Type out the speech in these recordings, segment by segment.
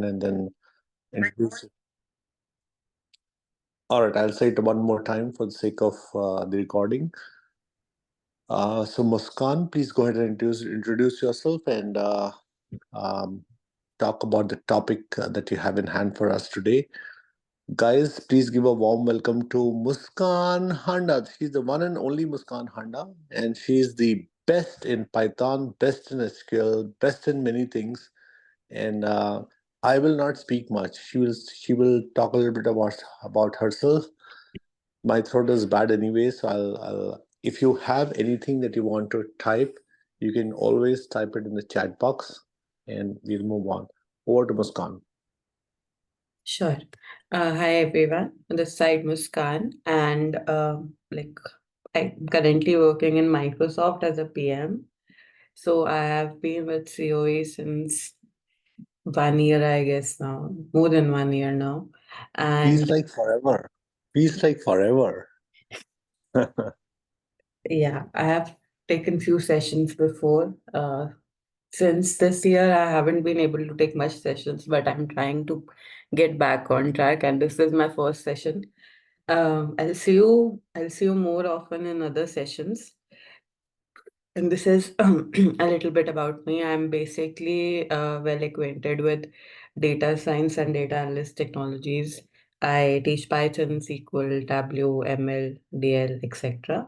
and then introduce it. All right, I'll say it one more time for the sake of the recording. So Muskan, please go ahead and introduce yourself and um, talk about the topic that you have in hand for us today. Guys, please give a warm welcome to Muskan Handa. She's the one and only Muskan Handa, and she's the best in Python, best in SQL, best in many things. And I will not speak much. She will talk a little bit about herself. My throat is bad anyway, so I'll if you have anything that you want to type, you can always type it in the chat box, and we'll move on. Over to Muskan. Sure. Hi everyone. On this side Muskan, and I'm currently working in Microsoft as a PM. So I have been with COE since 1 year, I guess now, more than 1 year now. Feels And like forever. Feels like forever. yeah, I have taken few sessions before. Since this year, I haven't been able to take much sessions, but I'm trying to get back on track, and this is my first session. I'll see you more often in other sessions. And this is a little bit about me. I'm basically well acquainted with data science and data analyst technologies. I teach Python, SQL, Tableau, ML, DL, etc.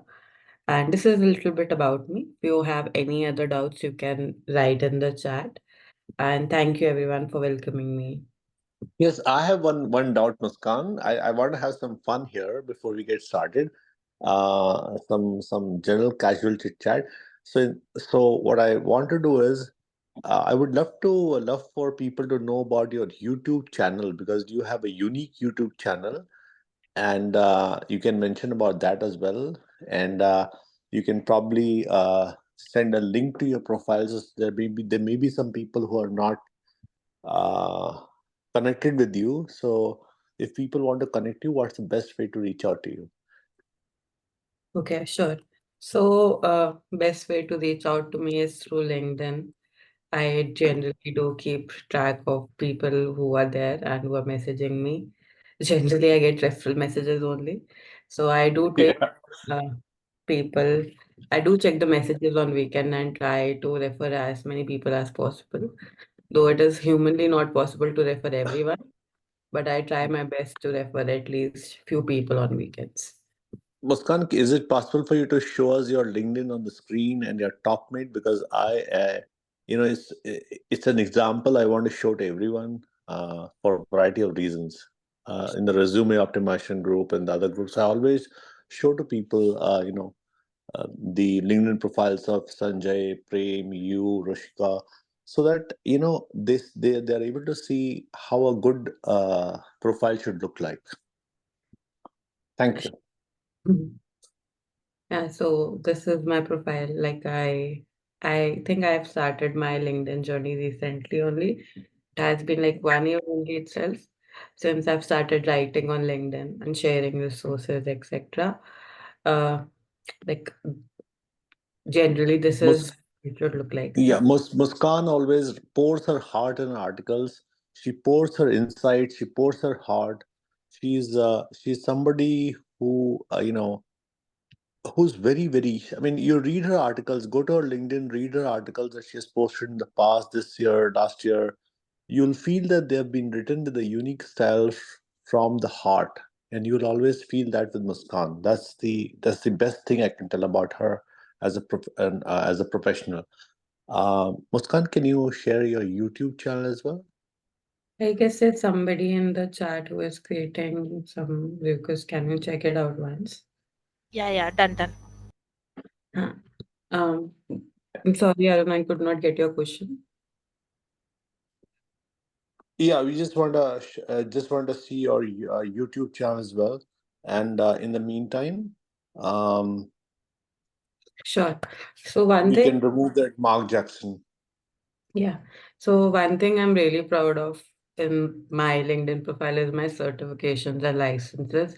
And this is a little bit about me. If you have any other doubts, you can write in the chat. And thank you everyone for welcoming me. Yes, I have one doubt, Muskan. I want to have some fun here before we get started. Some general casual chit chat. So what I want to do is I would love for people to know about your YouTube channel because you have a unique YouTube channel, and you can mention about that as well. And you can probably send a link to your profiles. There may be some people who are not uh, connected with you. So if people want to connect you, what's the best way to reach out to you? Okay, sure. So, best way to reach out to me is through LinkedIn. I generally do keep track of people who are there and who are messaging me. Generally, I get referral messages only. So I do take Yeah. uh, people. I do check the messages on weekend and try to refer as many people as possible. Though it is humanly not possible to refer everyone, but I try my best to refer at least few people on weekends. Muskan, is it possible for you to show us your LinkedIn on the screen and your top mate? Because it's an example I want to show to everyone for a variety of reasons. In the resume optimization group and the other groups, I always show to people, the LinkedIn profiles of Sanjay, Prem, you, Rashika, so that they are able to see how a good profile should look like. Thank you. Yeah, so this is my profile. I think I've started my LinkedIn journey recently only. It has been like 1 year only itself since I've started writing on LinkedIn and sharing resources, etc. Uh, like generally, this is it should look like. Yeah, Yeah. Muskan always pours her heart in her articles. She pours her insight. She pours her heart. She's somebody who who's very. I mean, you read her articles. Go to her LinkedIn. Read her articles that she has posted in the past, this year, last year. You'll feel that they have been written with a unique style from the heart, and you'll always feel that with Muskan. That's the best thing I can tell about her as a professional. Muskan, can you share your YouTube channel as well? I guess there's somebody in the chat who is creating some videos. Can you check it out once? Yeah, yeah, done. Huh. Um, I'm sorry, Arun, I could not get your question. Yeah, we just want to see your YouTube channel as well. And in the meantime, um, Sure. So one we thing. can remove that Mark Jackson. Yeah. So one thing I'm really proud of in my LinkedIn profile is my certifications and licenses.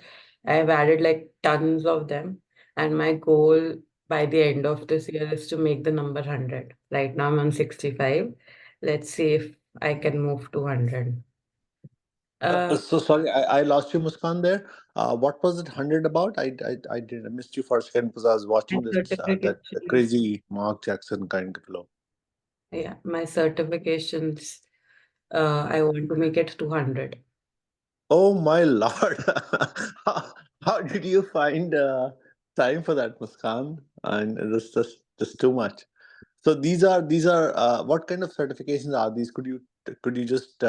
I've added like tons of them, and my goal by the end of this year is to make the number 100. Right now I'm on 65. Let's see if I can move to 100. Uh, So sorry, I lost you, Muskan. There, what was it 100 about? I missed you for a second because I was my watching this that certifications, crazy Mark Jackson kind of flow. yeah, my certifications, I want to make it 200. Oh my lord! How did you find time for that, Muskan? And this just too much. So these are what kind of certifications are these? Could you just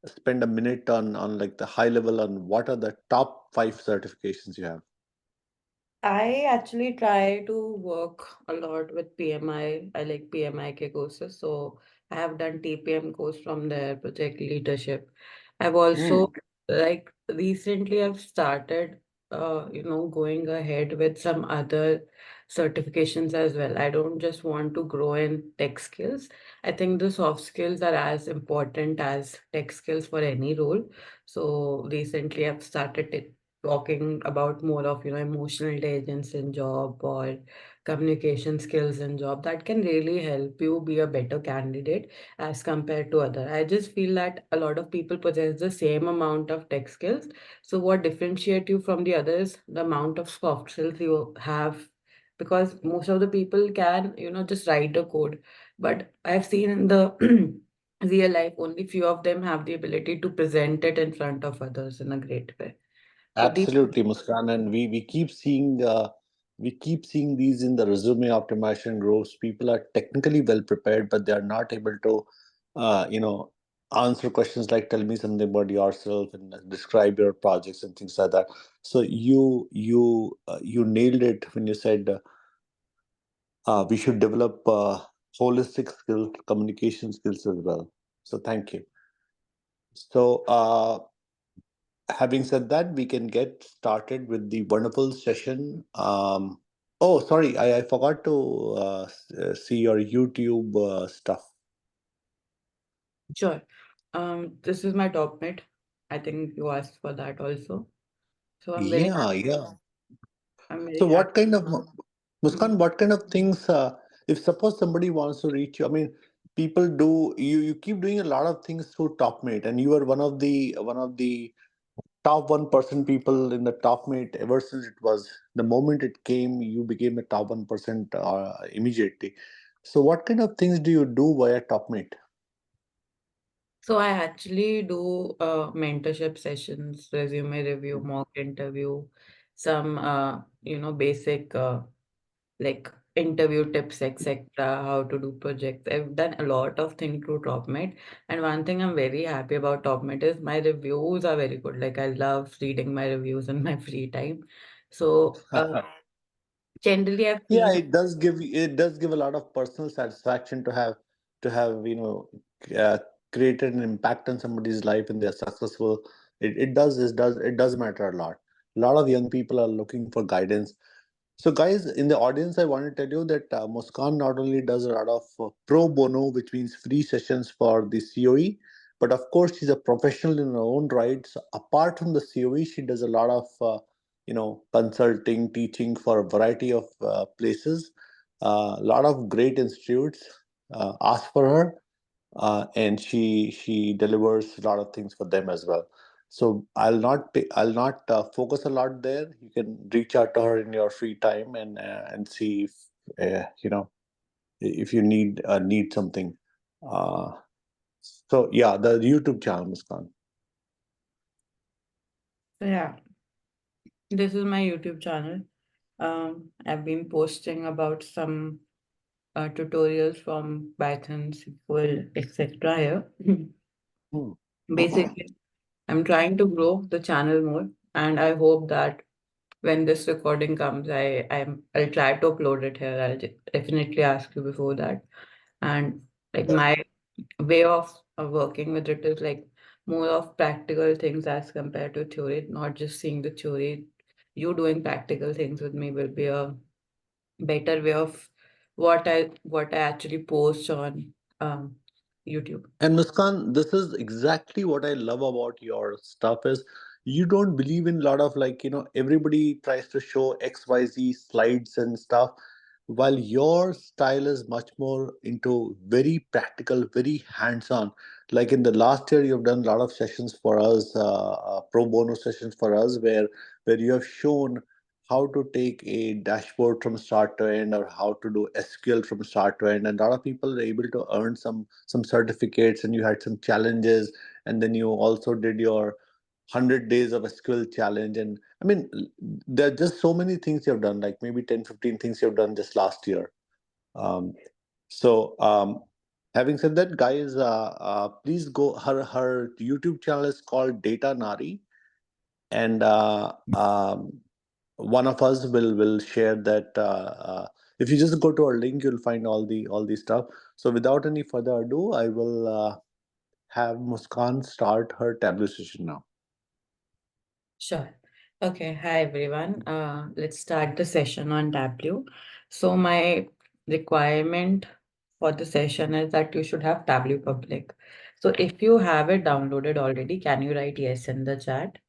spend a minute on like the high level on what are the top five certifications you have? I actually try to work a lot with PMI. I like PMIK courses. So I have done TPM course from their project leadership. I've also Hmm. like recently I've started going ahead with some other certifications as well. I don't just want to grow in tech skills. I think the soft skills are as important as tech skills for any role. So recently I've started talking about more of emotional intelligence in job or communication skills in job that can really help you be a better candidate as compared to other. I just feel that a lot of people possess the same amount of tech skills, so what differentiate you from the others, the amount of soft skills you have, because most of the people can just write a code, but I've seen in the real life only few of them have the ability to present it in front of others in a great way. So these, Absolutely, Muskan, and we keep seeing these in the resume optimization roles. People are technically well prepared, but they are not able to, uh, you know, answer questions like "Tell me something about yourself" and describe your projects and things like that. So you nailed it when you said we should develop holistic skills, communication skills as well. So thank you. So. Having said that, we can get started with the wonderful session. Oh, sorry, I forgot to see your YouTube stuff. sure. This is my top mate. I think you asked for that also. So I'm very Yeah, happy. yeah. I'm very So, happy. what kind of Mhm. Muskan? What kind of things? If suppose somebody wants to reach you, I mean, people do. You keep doing a lot of things through TopMate, and you are one of the top 1% people in the top mate ever since it was the moment it came. You became a top 1% immediately. So what kind of things do you do via top mate? So I actually do mentorship sessions, resume review, mock interview, some basic like interview tips, etc., how to do projects. I've done a lot of things through TopMate. And one thing I'm very happy about TopMate is my reviews are very good. Like I love reading my reviews in my free time. So generally I've Yeah, seen. it does give a lot of personal satisfaction to have uh, created an impact on somebody's life and they're successful. It does matter a lot. A lot of young people are looking for guidance. So, guys, in the audience, I want to tell you that Muskan not only does a lot of pro bono, which means free sessions for the COE, but of course, she's a professional in her own right. So, apart from the COE, she does a lot of consulting, teaching for a variety of places. A lot of great institutes ask for her, and she delivers a lot of things for them as well. So I'll not focus a lot there. You can reach out to her in your free time and see if if you need something. Uh, so yeah, the YouTube channel, Muskan. So yeah, this is my YouTube channel. I've been posting about some tutorials from Python, SQL, etc. here. Hmm. Basically, I'm trying to grow the channel more, and I hope that when this recording comes, I'll try to upload it here. I'll definitely ask you before that. And like my way of working with it is like more of practical things as compared to theory, not just seeing the theory. You doing practical things with me will be a better way of what I actually post on um YouTube. And Muskan, this is exactly what I love about your stuff is you don't believe in a lot of everybody tries to show XYZ slides and stuff, while your style is much more into very practical, very hands-on. like in the last year, you've done a lot of sessions for us, pro bono sessions for us, where you have shown how to take a dashboard from start to end, or how to do SQL from start to end. And a lot of people are able to earn some certificates, and you had some challenges, and then you also did your 100 days of SQL challenge. And I mean, there are just so many things you've done, like maybe 10, 15 things you've done just last year. Um, so, having said that, guys, please go. Her YouTube channel is called Data Nari, and one of us will share that. If you just go to our link, you'll find all the stuff. So, without any further ado, I will have Muskan start her Tableau session now. Sure. Okay. Hi, everyone. Let's start the session on Tableau. So my requirement for the session is that you should have Tableau public. So if you have it downloaded already, can you write yes in the chat?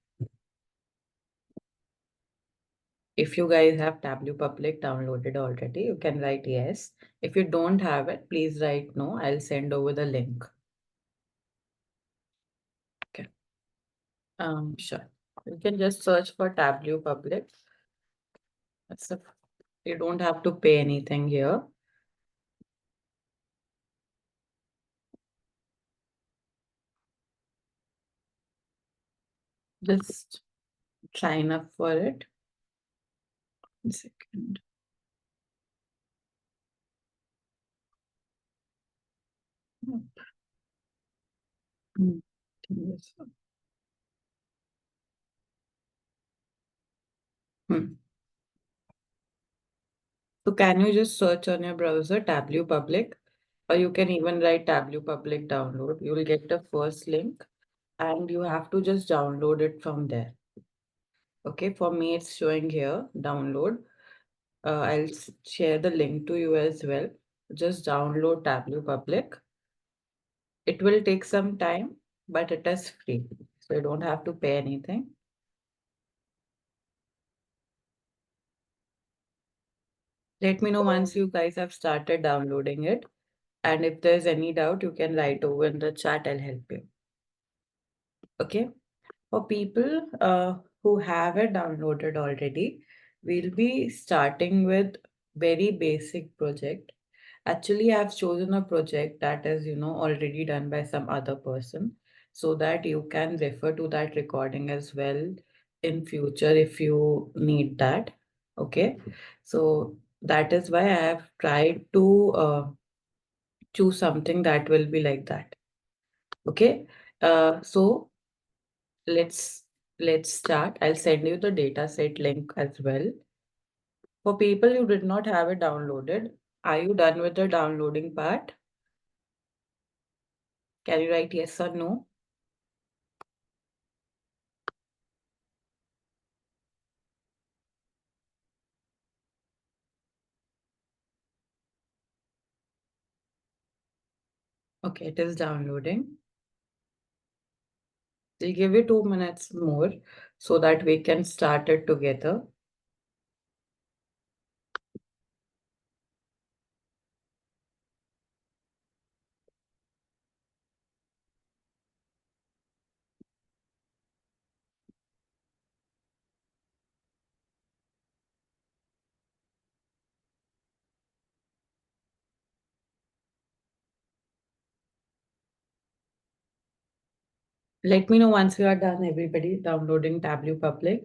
If you guys have Tableau public downloaded already, you can write yes. If you don't have it, please write no. I'll send over the link. Okay. Sure. You can just search for Tableau public. You don't have to pay anything here. Just sign up for it. 1 second. Hmm. Yes. So can you just search on your browser Tableau public, or you can even write Tableau public download. You will get the first link and you have to just download it from there. Okay, for me it's showing here download. I'll share the link to you as well. Just download Tableau public. It will take some time, but it is free, so you don't have to pay anything. Let me know once you guys have started downloading it. And if there's any doubt, you can write over in the chat. I'll help you. Okay. For people who have it downloaded already, we'll be starting with very basic project. Actually, I've chosen a project that is, already done by some other person, so that you can refer to that recording as well in future if you need that. Okay. So that is why I have tried to choose something that will be like that. Okay. So let's start. I'll send you the dataset link as well. For people who did not have it downloaded, are you done with the downloading part? Can you write yes or no? Okay, it is downloading. We'll give you 2 minutes more so that we can start it together. Let me know once you are done, everybody, downloading Tableau Public.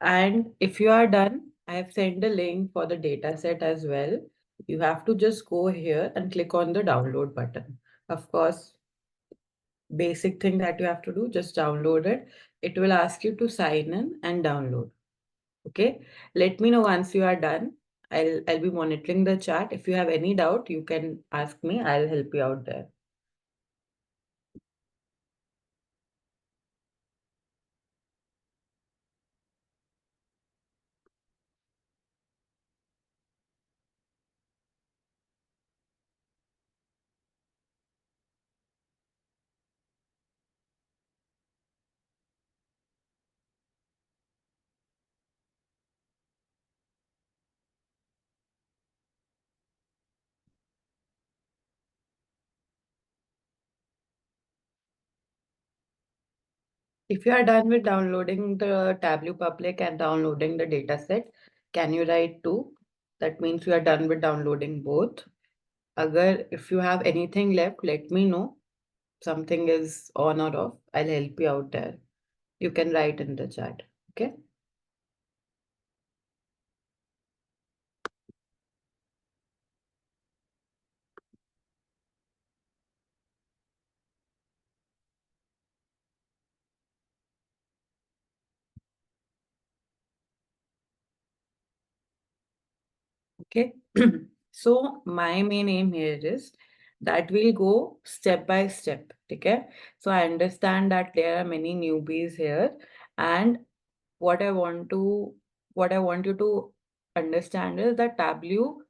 And if you are done, I have sent the link for the dataset as well. You have to just go here and click on the download button. Of course, basic thing that you have to do, just download it. It will ask you to sign in and download. Okay. Let me know once you are done. I'll be monitoring the chat. If you have any doubt, you can ask me. I'll help you out there. If you are done with downloading the Tableau public and downloading the dataset, can you write 2? That means you are done with downloading both. If you have anything left, let me know. Something is on or off. I'll help you out there. You can write in the chat. Okay. Okay. So my main aim here is that we'll go step by step. Okay. So I understand that there are many newbies here, and what I want to what I want you to understand is that Tableau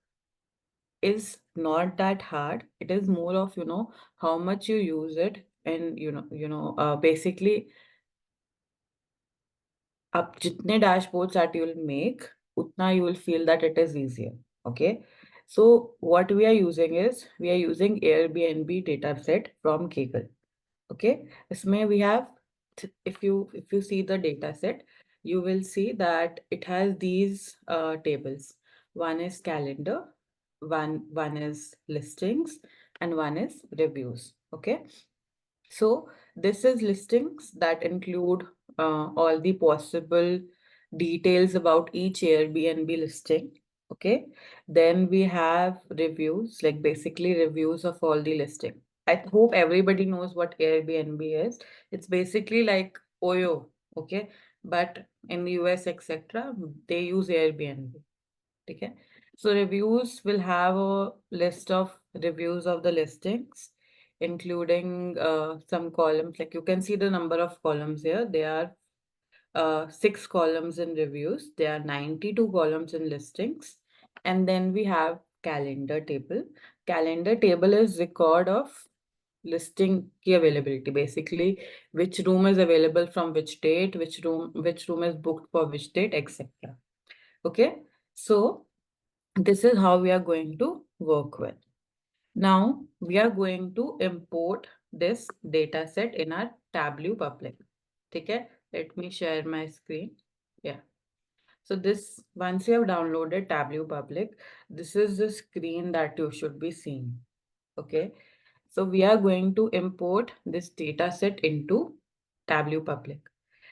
is not that hard. It is more of, how much you use it, and basically up jitne dashboards that you will make, utna you will feel that it is easier. Okay. So what we are using is we are using Airbnb data set from Kaggle. Okay. Isme we have, if you see the data set, you will see that it has these tables. One is calendar, one is listings, and one is reviews. Okay. So this is listings that include all the possible details about each Airbnb listing. Okay. Then we have reviews, like basically reviews of all the listing. I hope everybody knows what Airbnb is. It's basically like Oyo. Okay. But in the US, etc., they use Airbnb. Okay. So reviews will have a list of reviews of the listings, including some columns. Like you can see the number of columns here. There are 6 columns in reviews. There are 92 columns in listings. And then we have calendar table. Calendar table is record of listing key availability. Basically, which room is available from which date, which room is booked for which date, etc. Okay. So this is how we are going to work with. Now we are going to import this data set in our Tableau public. Okay, let me share my screen. Yeah. So this, once you have downloaded Tableau public, this is the screen that you should be seeing. Okay. So we are going to import this data set into Tableau public.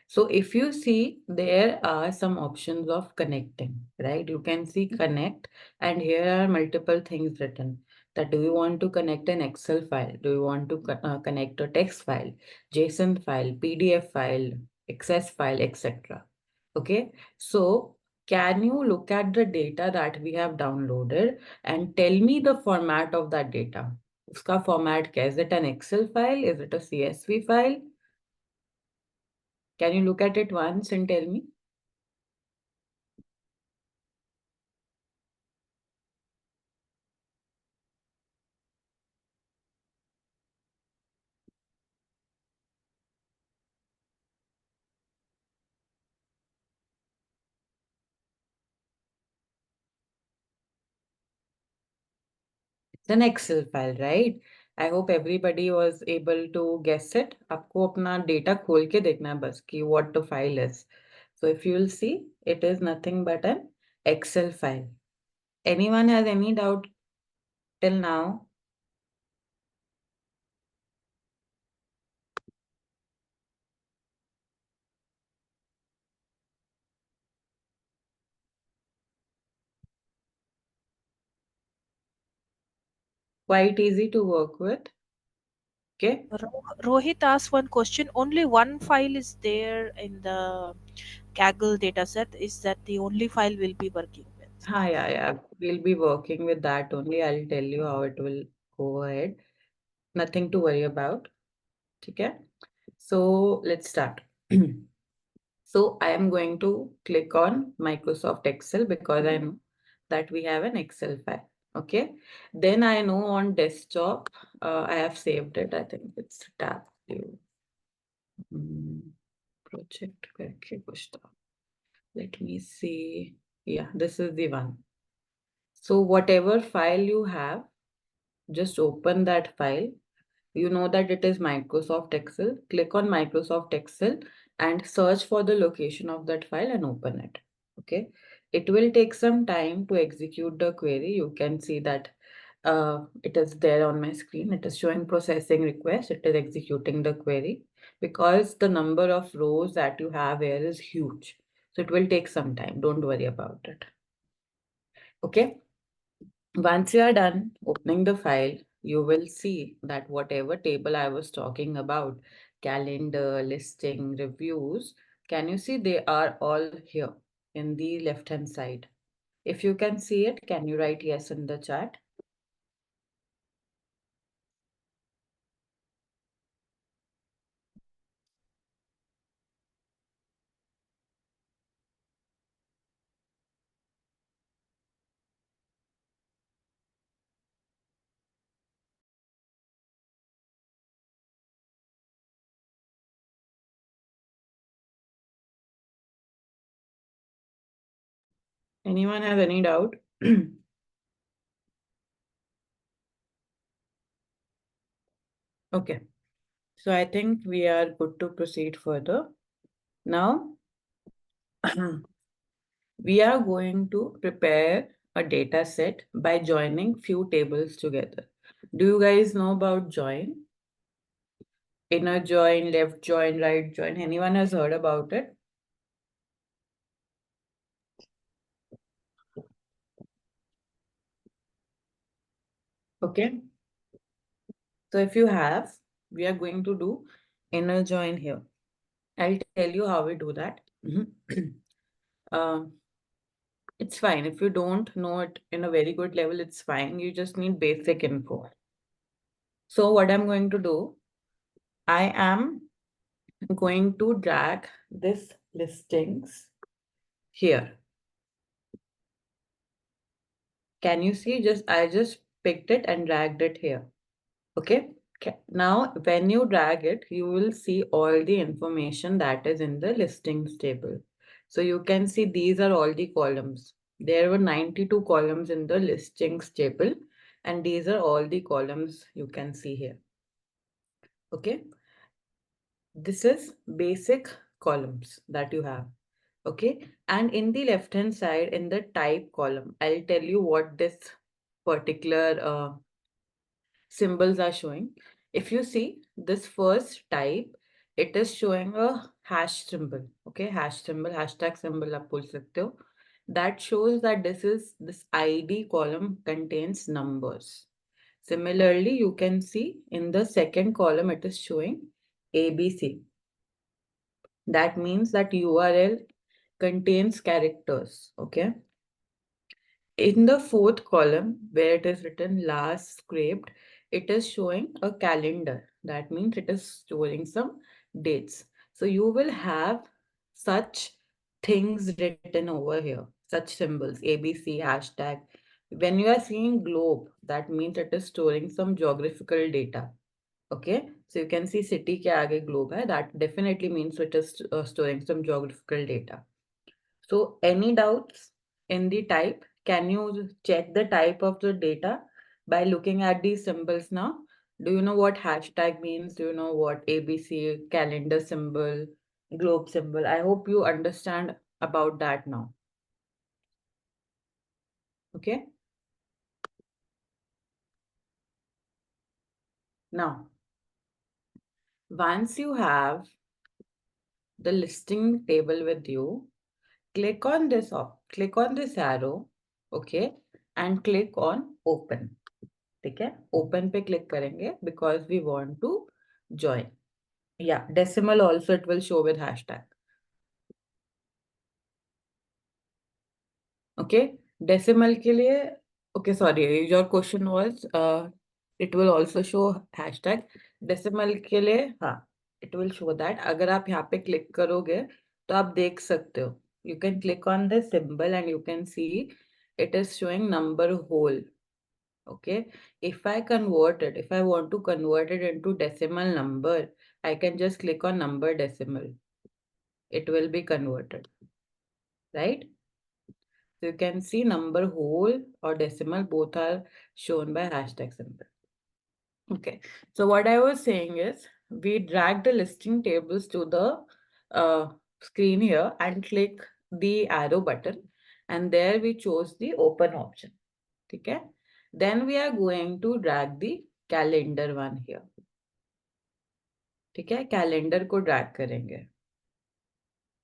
So if you see, there are some options of connecting, right? You can see connect, and here are multiple things written. That do you want to connect an Excel file? Do you want to connect a text file, JSON file, PDF file, Access file, etc. Okay. So can you look at the data that we have downloaded and tell me the format of that data? Uska format क्या? Is it an Excel file? Is it a CSV file? Can you look at it once and tell me? It's an Excel file, right? I hope everybody was able to guess it. आपको अपना data खोल के देखना है बस कि what the file is. So if you will see, it is nothing but an Excel file. Anyone has any doubt till now? Quite easy to work with. Okay. Rohit asked one question. Only one file is there in the Kaggle dataset. Is that the only file we'll be working with? Yeah. We'll be working with that only. I'll tell you how it will go ahead. Nothing to worry about. Okay. So let's start. So I am going to click on Microsoft Excel because I know that we have an Excel file. Okay. Then I know on desktop, I have saved it. I think it's tab view. Project. Okay, let me see. Yeah, this is the one. So whatever file you have, just open that file. You know that it is Microsoft Excel. Click on Microsoft Excel and search for the location of that file and open it. Okay, it will take some time to execute the query. You can see that it is there on my screen. It is showing processing request. It is executing the query because the number of rows that you have here is huge. So it will take some time. Don't worry about it. Okay. Once you are done opening the file, you will see that whatever table I was talking about, calendar, listing, reviews, can you see they are all here in the left-hand side? If you can see it, can you write yes in the chat? Anyone has any doubt? Okay, so I think we are good to proceed further. Now, we are going to prepare a data set by joining few tables together. Do you guys know about join? Inner join, left join, right join. Anyone has heard about it? Okay. So if you have, we are going to do inner join here. I'll tell you how we do that. It's fine. If you don't know it in a very good level, it's fine. You just need basic info. So what I'm going to do, I am going to drag this listings here. Can you see? I just picked it and dragged it here. Okay. Now, when you drag it, you will see all the information that is in the listings table. So you can see these are all the columns. There were 92 columns in the listings table, and these are all the columns you can see here. Okay. This is basic columns that you have. Okay. And in the left hand side, in the type column, I'll tell you what this particular symbols are showing. If you see this first type, it is showing a hash symbol. Okay, hash symbol, hashtag symbol आप बोल सकते हो. That shows that this ID column contains numbers. Similarly, you can see in the second column, it is showing ABC. That means that URL contains characters. Okay. In the fourth column, where it is written last scraped, it is showing a calendar. That means it is storing some dates. So you will have such things written over here, such symbols, ABC, hashtag. When you are seeing globe, that means it is storing some geographical data. Okay, so you can see city ke aage globe hai. That definitely means it is storing some geographical data. So any doubts in the type? Can you check the type of the data by looking at these symbols now? Do you know what hashtag means? Do you know what ABC, calendar symbol, globe symbol? I hope you understand about that now. Okay. Now, once you have the listing table with you, click on this arrow, okay, and click on open. ठीक है, open पे click करेंगे because we want to join. Yeah, decimal also it will show with hashtag. Okay, decimal के लिए, okay, sorry, your question was it will also show hashtag. Decimal के लिए हाँ, it will show that. अगर आप यहाँ पे click करोगे तो आप देख सकते हो. You can click on the symbol and you can see it is showing number whole. Okay, if I want to convert it into decimal number, I can just click on number decimal. It will be converted, right? So you can see number whole or decimal, both are shown by hashtag symbol. Okay, so what I was saying is we drag the listing tables to the screen here and click the arrow button, and there we chose the open option. Okay. Then we are going to drag the calendar one here. ठीक है, calendar को drag करेंगे.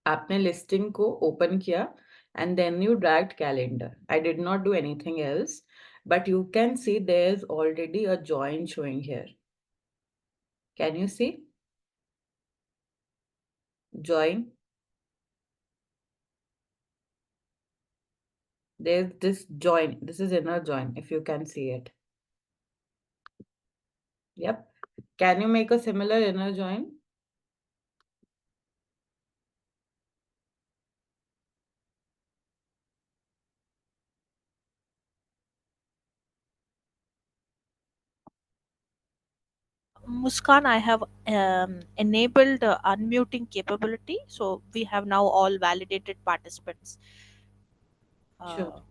आपने listing को open किया and then you dragged calendar. I did not do anything else, but you can see there's already a join showing here. Can you see? Join. There's this join. This is inner join, if you can see it. Yep. Can you make a similar inner join? Muskan, I have enabled unmuting capability, so we have now all validated participants. Sure.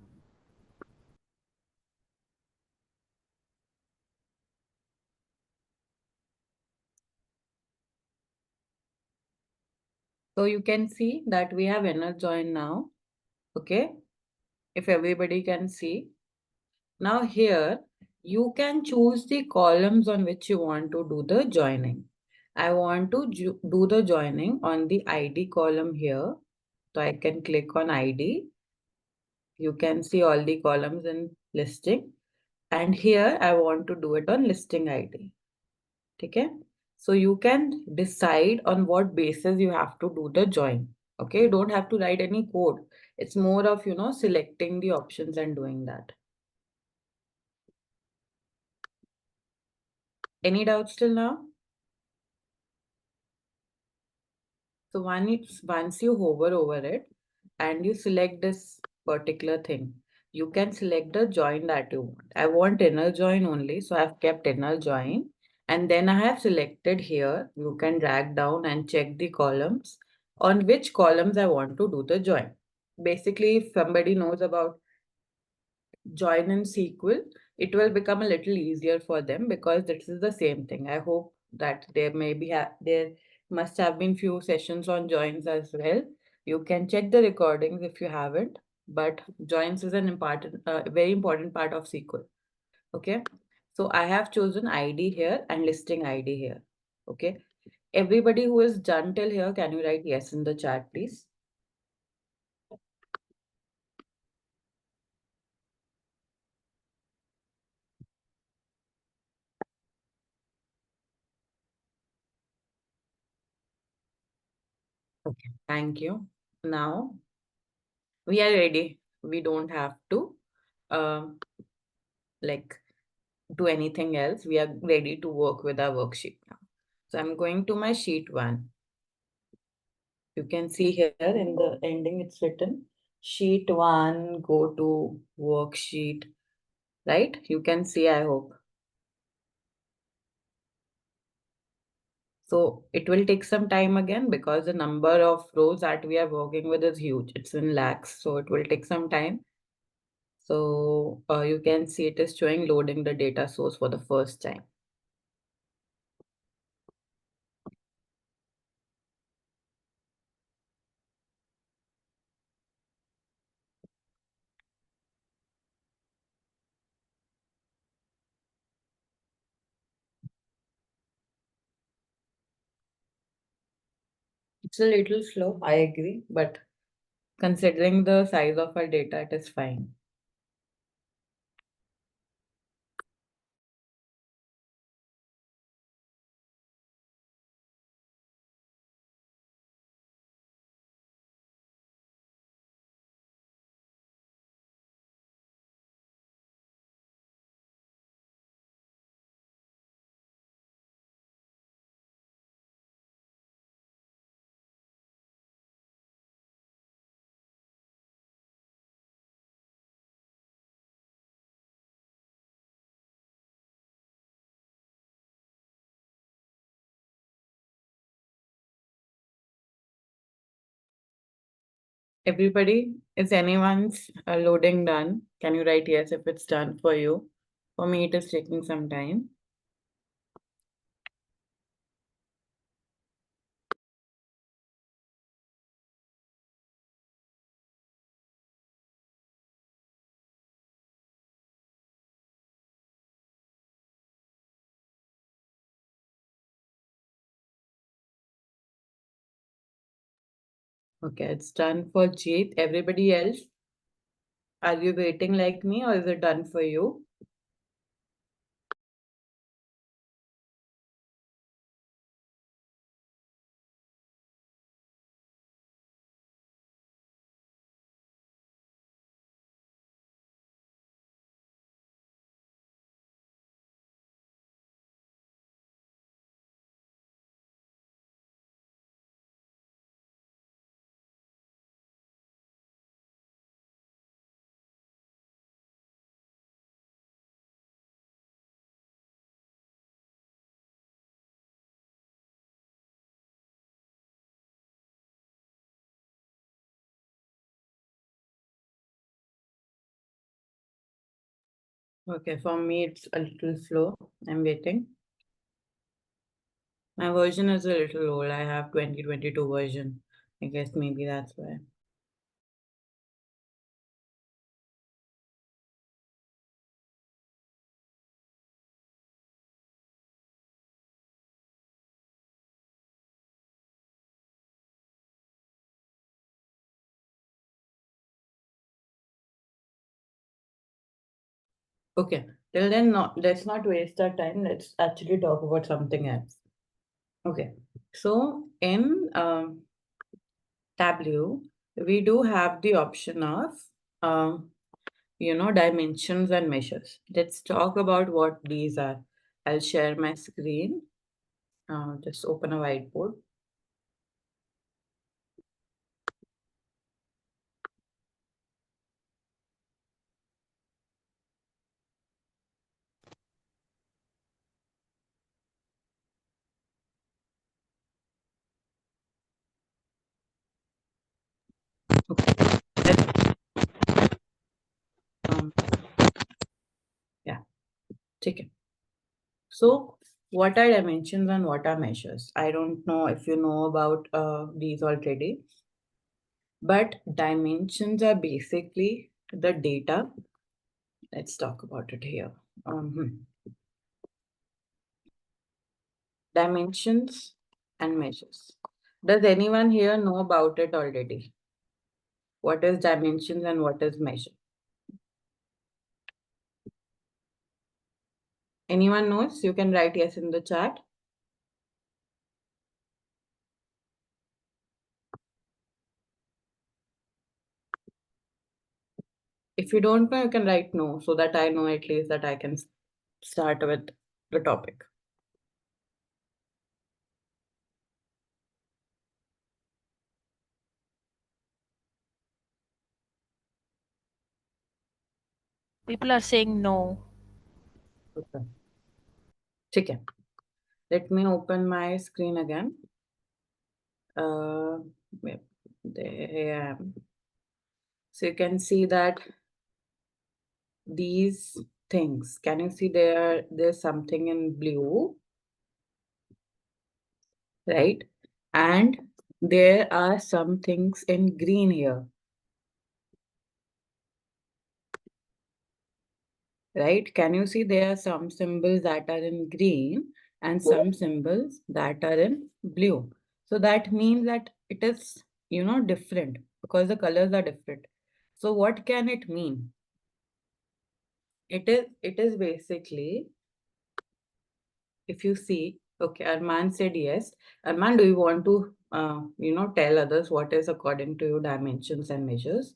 So you can see that we have inner join now. Okay. If everybody can see. Now here, you can choose the columns on which you want to do the joining. I want to do the joining on the ID column here. So I can click on ID. You can see all the columns in listing. And here I want to do it on listing ID. Okay. So you can decide on what basis you have to do the join. Okay. You don't have to write any code. It's more of, selecting the options and doing that. Any doubts till now? So once you hover over it and you select this particular thing, you can select the join that you want. I want inner join only, so I've kept inner join. And then I have selected here, you can drag down and check the columns on which columns I want to do the join. Basically, if somebody knows about join in SQL, it will become a little easier for them because this is the same thing. I hope that there must have been few sessions on joins as well. You can check the recordings if you haven't, but joins is an important, very important part of SQL. Okay. So I have chosen ID here and listing ID here. Okay. Everybody who is done till here, can you write yes in the chat, please? Okay, thank you. Now we are ready. We don't have to um, like do anything else. We are ready to work with our worksheet now. So I'm going to my sheet 1. You can see here in the ending it's written sheet 1, go to worksheet, right? You can see, I hope. So it will take some time again because the number of rows that we are working with is huge. It's in lakhs, so it will take some time. So you can see it is showing loading the data source for the first time. It's a little slow, I agree, but considering the size of our data, it is fine. Everybody, is anyone's loading done? Can you write yes if it's done for you? For me, it is taking some time. Okay, it's done for Jeet. Everybody else, are you waiting like me or is it done for you? Okay, for me it's a little slow. I'm waiting. My version is a little old. I have 2022 version. I guess maybe that's why. Okay, till then, let's not waste our time. Let's actually talk about something else. Okay, so in Tableau, we do have the option of, um, dimensions and measures. Let's talk about what these are. I'll share my screen. Just open a whiteboard. Okay. Um, yeah, take it. So, what are dimensions and what are measures? I don't know if you know about these already, but dimensions are basically the data. Let's talk about it here. Dimensions and measures. Does anyone here know about it already? What is dimensions and what is measure? Anyone knows? You can write yes in the chat. If you don't know, you can write no, so that I know at least that I can start with the topic. People are saying no. Okay. Okay. Let me open my screen again. Yep, there I am. So you can see that these things, can you see there's something in blue, right? And there are some things in green here, right? Can you see there are some symbols that are in green and some symbols that are in blue? So that means that it is, different because the colors are different. So what can it mean? It is basically, if you see, okay, Arman said yes. Arman, do you want to, tell others what is according to you dimensions and measures?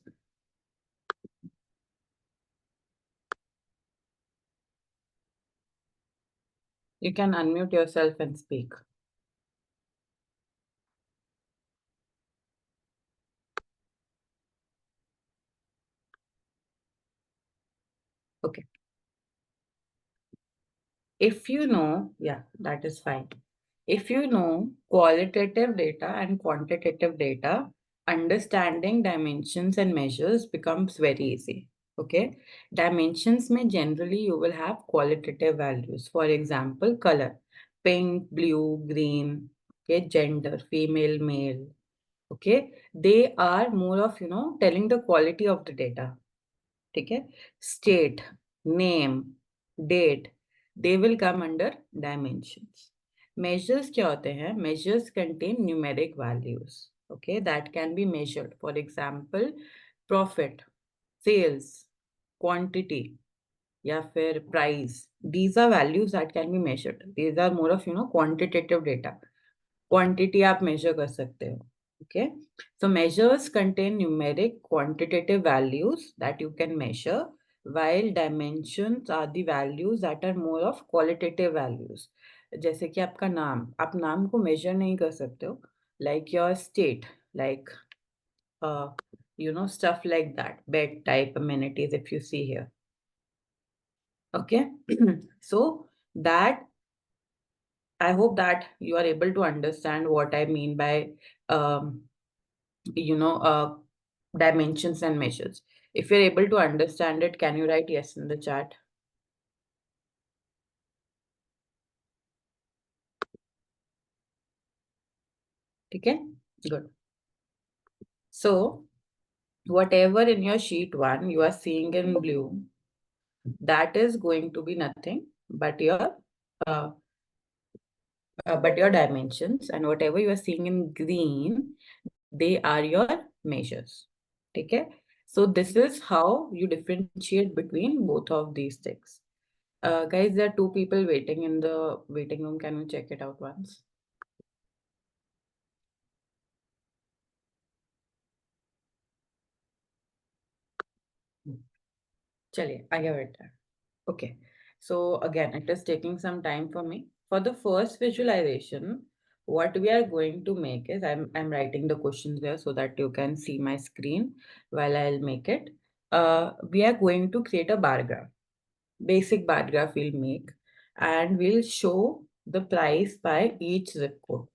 You can unmute yourself and speak. Okay. If you know, yeah, that is fine. If you know qualitative data and quantitative data, understanding dimensions and measures becomes very easy. Okay. Dimensions may generally you will have qualitative values. For example, color, pink, blue, green, okay, gender, female, male. Okay. They are more of, telling the quality of the data. Okay. State, name, date, they will come under dimensions. Measures क्या होते हैं? Measures contain numeric values. okay, that can be measured. For example, profit, sales, quantity, या फिर price. These are values that can be measured. These are more of, quantitative data. Quantity आप measure कर सकते हो. Okay. So measures contain numeric quantitative values that you can measure, while dimensions are the values that are more of qualitative values. जैसे कि आपका नाम, आप नाम को measure नहीं कर सकते हो. Like your state, like stuff like that. Bed type amenities if you see here. Okay. So that, I hope that you are able to understand what I mean by um, you know uh, dimensions and measures. If you're able to understand it, can you write yes in the chat? Okay, good. So whatever in your sheet 1 you are seeing in blue, that is going to be nothing uh, but your dimensions, and whatever you are seeing in green, they are your measures. Okay, so this is how you differentiate between both of these things. Guys, there are two people waiting in the waiting room. Can you check it out once? Chaliye, I have it there. Okay, so again, it is taking some time for me. For the first visualization, what we are going to make is, I'm writing the questions there so that you can see my screen while I'll make it. We are going to create a bar graph. Basic bar graph we'll make, and we'll show the price by each zip code.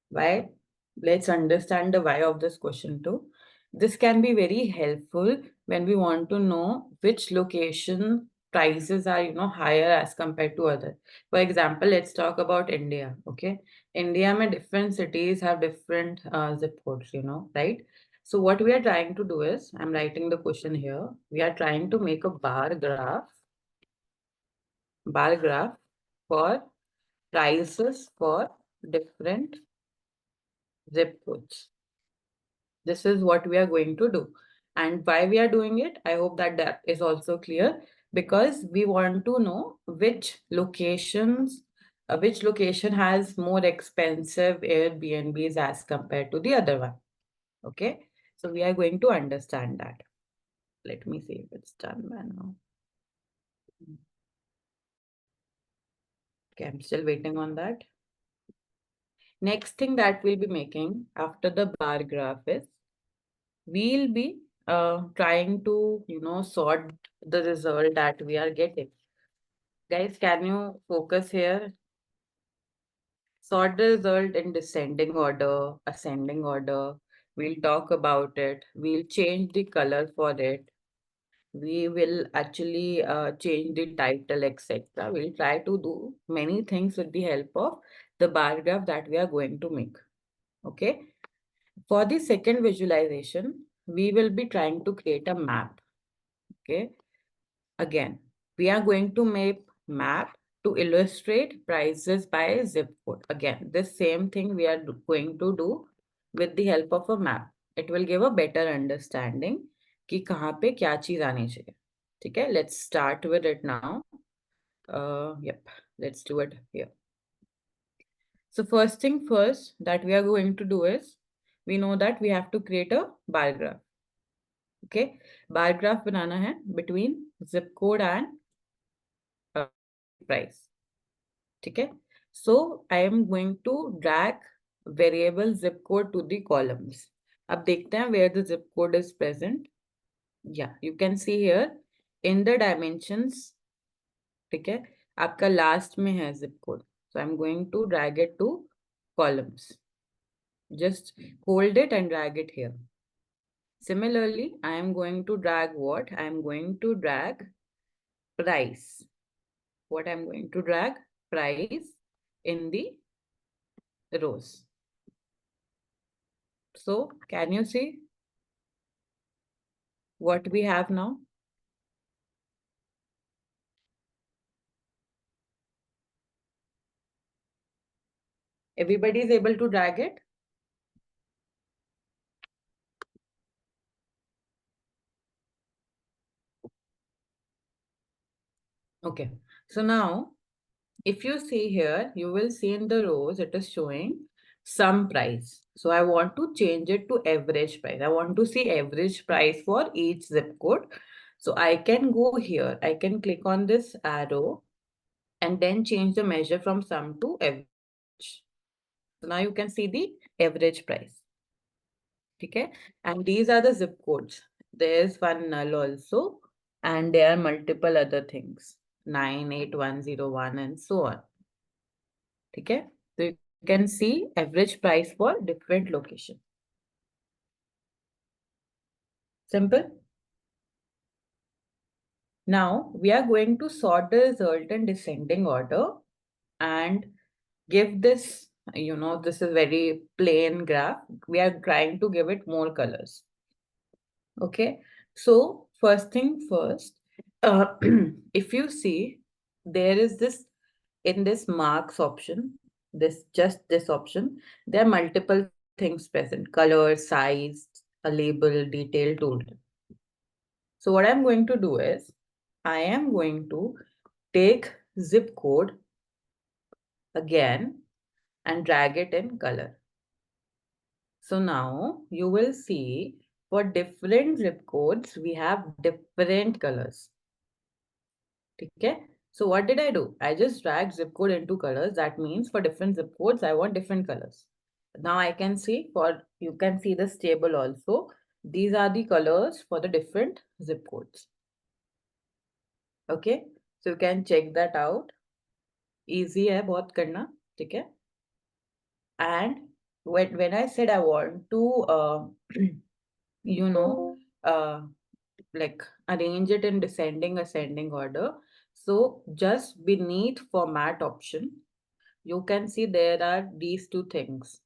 Why? Let's understand the why of this question too. This can be very helpful when we want to know which location prices are, higher as compared to other. For example, let's talk about India. Okay, India mein different cities have different zip codes, right? So what we are trying to do is, I'm writing the question here. We are trying to make a bar graph for prices for different zip codes. This is what we are going to do. And why we are doing it, I hope that that is also clear, because we want to know which location has more expensive Airbnbs as compared to the other one. Okay, so we are going to understand that. Let me see if it's done by now. Okay, I'm still waiting on that. Next thing that we'll be making after the bar graph is, we'll be trying to, sort the result that we are getting. Guys, can you focus here? Sort the result in descending order, ascending order. We'll talk about it. We'll change the color for it. We will actually change the title, etc. We'll try to do many things with the help of the bar graph that we are going to make. Okay. For the second visualization, we will be trying to create a map. Okay. Again, we are going to make map to illustrate prices by zip code. Again, the same thing we are going to do with the help of a map. It will give a better understanding कि कहाँ पे क्या चीज आनी चाहिए. ठीक है? Let's start with it now. Yep, let's do it here. So first thing first that we are going to do is, we know that we have to create a bar graph. Okay, bar graph banana hai between zip code and price. Okay, so I am going to drag variable zip code to the columns. अब देखते हैं where the zip code is present. Yeah, you can see here in the dimensions. ठीक है, आपका last में है zip code. So I'm going to drag it to columns. Just hold it and drag it here. Similarly, I am going to drag what? I am going to drag price. What I'm going to drag? Price in the rows. So can you see what we have now? Everybody is able to drag it? Okay. So now, if you see here, you will see in the rows, it is showing some price. So I want to change it to average price. I want to see average price for each zip code. So I can go here. I can click on this arrow and then change the measure from sum to average. So now you can see the average price. Okay. And these are the zip codes. There's one null also, and there are multiple other things, 98101 and so on. Okay. So you can see average price for different location. Simple. Now we are going to sort the result in descending order and give this, this is very plain graph. We are trying to give it more colors. Okay. So first thing first, if you see, there is this in this marks option, this option, there are multiple things present: color, size, a label, detail, total. So what I'm going to do is, I am going to take zip code again and drag it in color. So now you will see for different zip codes, we have different colors. Okay. So what did I do? I just dragged zip code into colors. That means for different zip codes, I want different colors. Now I can see you can see this table also. These are the colors for the different zip codes. Okay. So you can check that out. Easy hai bahut karna. Okay. And when I said I want to, you know, like arrange it in descending ascending order. So just beneath format option, you can see there are these two things.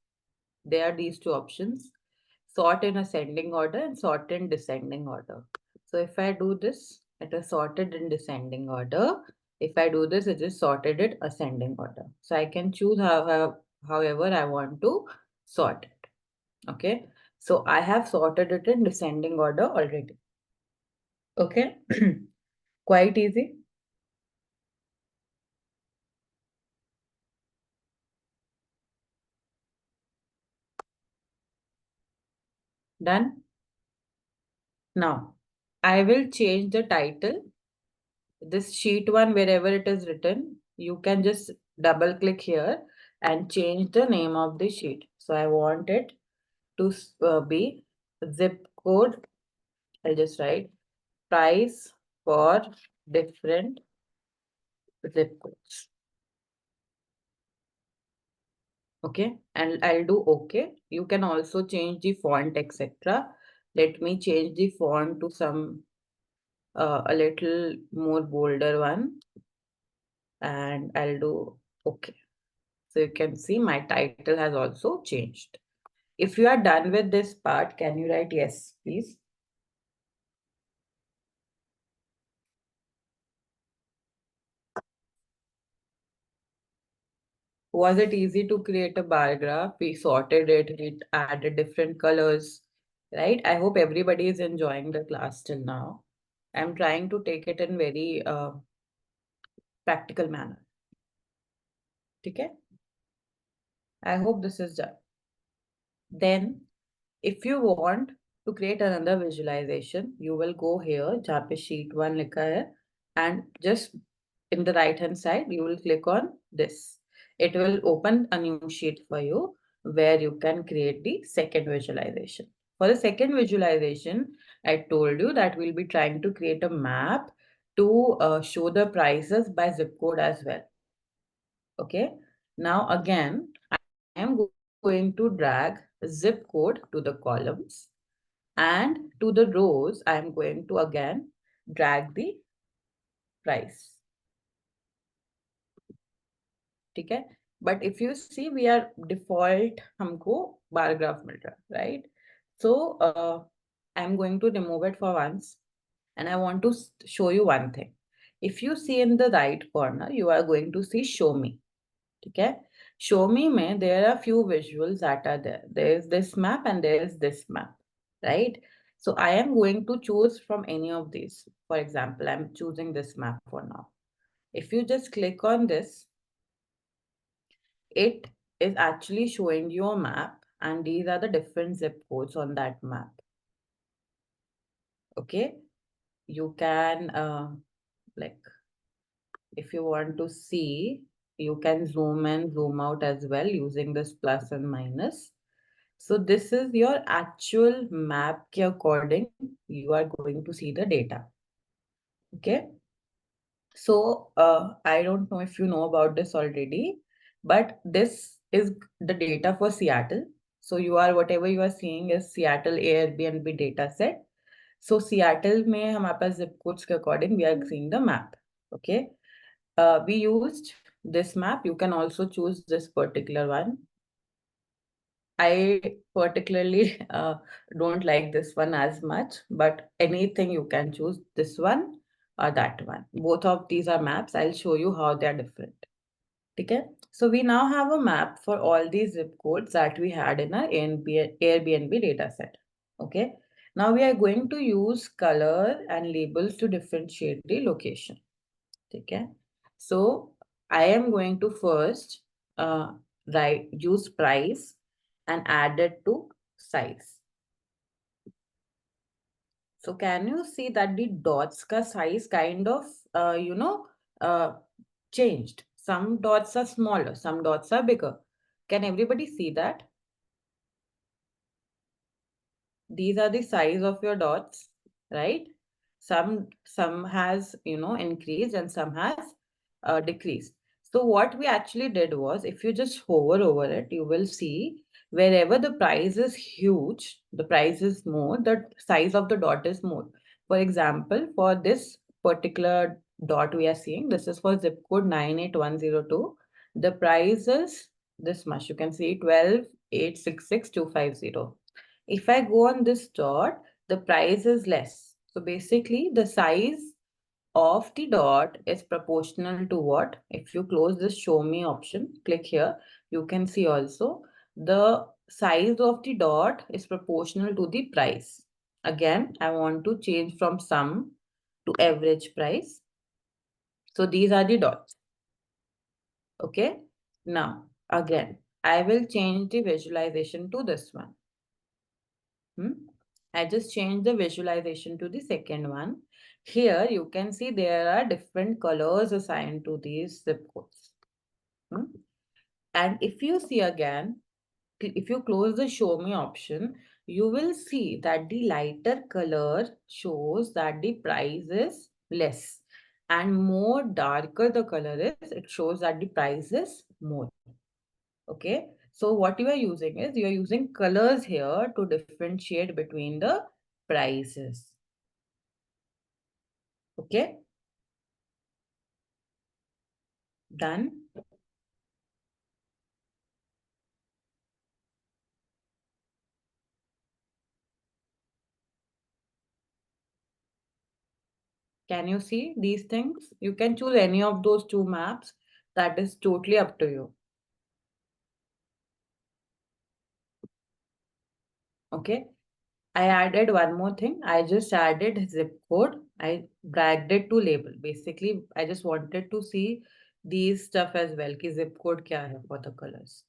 There are these two options: sort in ascending order and sort in descending order. So if I do this, it is sorted in descending order. If I do this, it is sorted in ascending order. So I can choose however I want to sort it. Okay. So I have sorted it in descending order already. Okay. Quite easy. Done. Now, I will change the title. This sheet one, wherever it is written, you can just double click here and change the name of the sheet. So I want it to be zip code. I'll just write price for different zip codes. Okay, and I'll do okay. You can also change the font, etc. Let me change the font to some a little more bolder one, and I'll do okay. So you can see my title has also changed. If you are done with this part, can you write yes, please? Was it easy to create a bar graph? We sorted it, we added different colors, right? I hope everybody is enjoying the class till now. I'm trying to take it in very practical manner. Okay? I hope this is done. Then, if you want to create another visualization, you will go here, jahan pe sheet 1 likha hai, and just in the right hand side, you will click on this. It will open a new sheet for you where you can create the second visualization. For the second visualization, I told you that we'll be trying to create a map to show the prices by zip code as well. Okay. Now again, I am going to drag zip code to the columns, and to the rows, I am going to again drag the price. Okay. But if you see, we are default हमको bar graph मिल रहा, right? So I'm going to remove it for once, and I want to show you one thing. If you see in the right corner, you are going to see show me. Okay. Show me mein, there are few visuals that are there. There is this map and there is this map, right? So I am going to choose from any of these. For example, I'm choosing this map for now. If you just click on this, it is actually showing you a map, and these are the different zip codes on that map. Okay, you can like, if you want to see, you can zoom in, zoom out as well using this plus and minus. So this is your actual map ke according you are going to see the data. Okay. So I don't know if you know about this already, but this is the data for Seattle. So you are, whatever you are seeing is Seattle Airbnb data set. So Seattle में हमारे पास zip codes के according we are seeing the map. Okay. We used this map. You can also choose this particular one. I particularly don't like this one as much, but anything you can choose this one or that one. Both of these are maps. I'll show you how they are different. Okay. So we now have a map for all these zip codes that we had in our Airbnb data set. Okay. Now we are going to use color and labels to differentiate the location. Okay. So I am going to first use price and add it to size. So can you see that the dots ka size kind of uh, changed? Some dots are smaller, some dots are bigger. Can everybody see that? These are the size of your dots, right? Some has increased and some has decreased. So what we actually did was, if you just hover over it, you will see wherever the price is huge, the price is more, the size of the dot is more. For example, for this particular dot we are seeing, this is for zip code 98102. The price is this much. You can see 12,866,250. If I go on this dot, the price is less. So basically, the size of the dot is proportional to what? If you close this show me option, click here, you can see also the size of the dot is proportional to the price. Again, I want to change from sum to average price. So these are the dots. Okay. Now, again, I will change the visualization to this one. I just changed the visualization to the second one. Here you can see there are different colors assigned to these zip codes. And if you see again, if you close the show me option, you will see that the lighter color shows that the price is less, and more darker the color is, it shows that the price is more. Okay, so what you are using is, you are using colors here to differentiate between the prices. Okay, done. Can you see these things? You can choose any of those two maps. That is totally up to you. Okay. I added one more thing. I just added zip code. I dragged it to label. Basically, I just wanted to see these stuff as well. Ki zip code kya hai for the colors.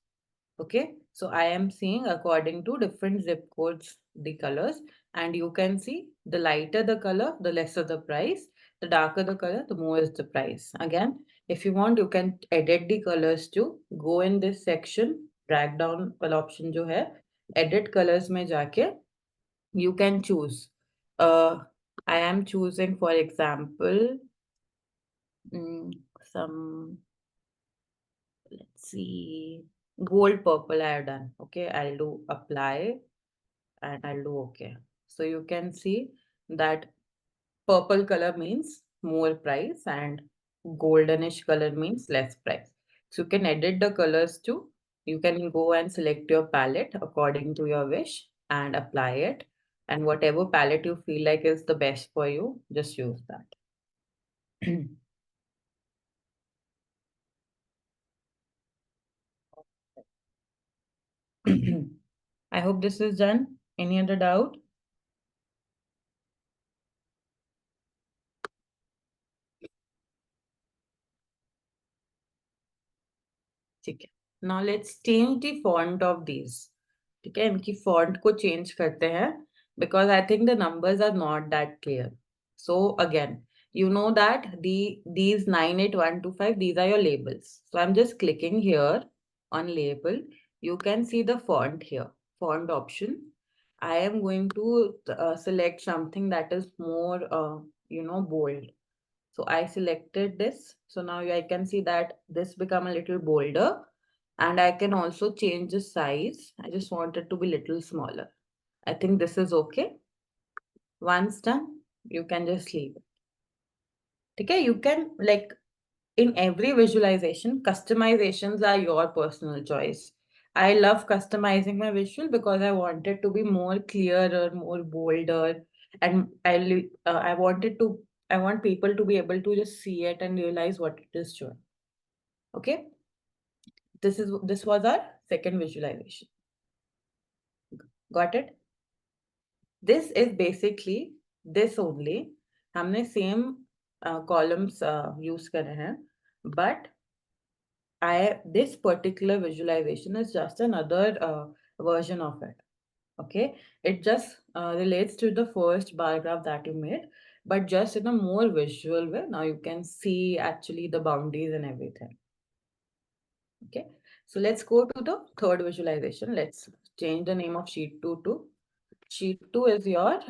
Okay, so I am seeing according to different zip codes the colors, and you can see the lighter the color, the lesser the price, the darker the color, the more is the price. Again, if you want, you can edit the colors too. Go in this section, drag down वाला option जो है, edit colors में जाके you can choose. I am choosing, for example, some, let's see, gold purple I have done. Okay, I'll do apply and I'll do okay. So you can see that purple color means more price and goldenish color means less price. So you can edit the colors too. You can go and select your palette according to your wish and apply it. And whatever palette you feel like is the best for you, just use that. I hope this is done. Any other doubt? ठीक है. Now let's change the font of these. ठीक है, इनकी font को change करते हैं because I think the numbers are not that clear. So again, you know that these 98125, these are your labels. So I'm just clicking here on label. You can see the font here, font option. I am going to select something that is more, bold. So I selected this. So now I can see that this become a little bolder, and I can also change the size. I just want it to be little smaller. I think this is okay. Once done, you can just leave it. Okay, you can like in every visualization, customizations are your personal choice. I love customizing my visual because I want it to be more clearer, more bolder, and I want people to be able to just see it and realize what it is showing. Okay, this was our second visualization. Got it? This is basically this only. हमने same columns use करे हैं, but this particular visualization is just another version of it. Okay, it just relates to the first bar graph that you made, but just in a more visual way. Now you can see actually the boundaries and everything. Okay, so let's go to the third visualization. Let's change the name of sheet 2 to sheet 2 is your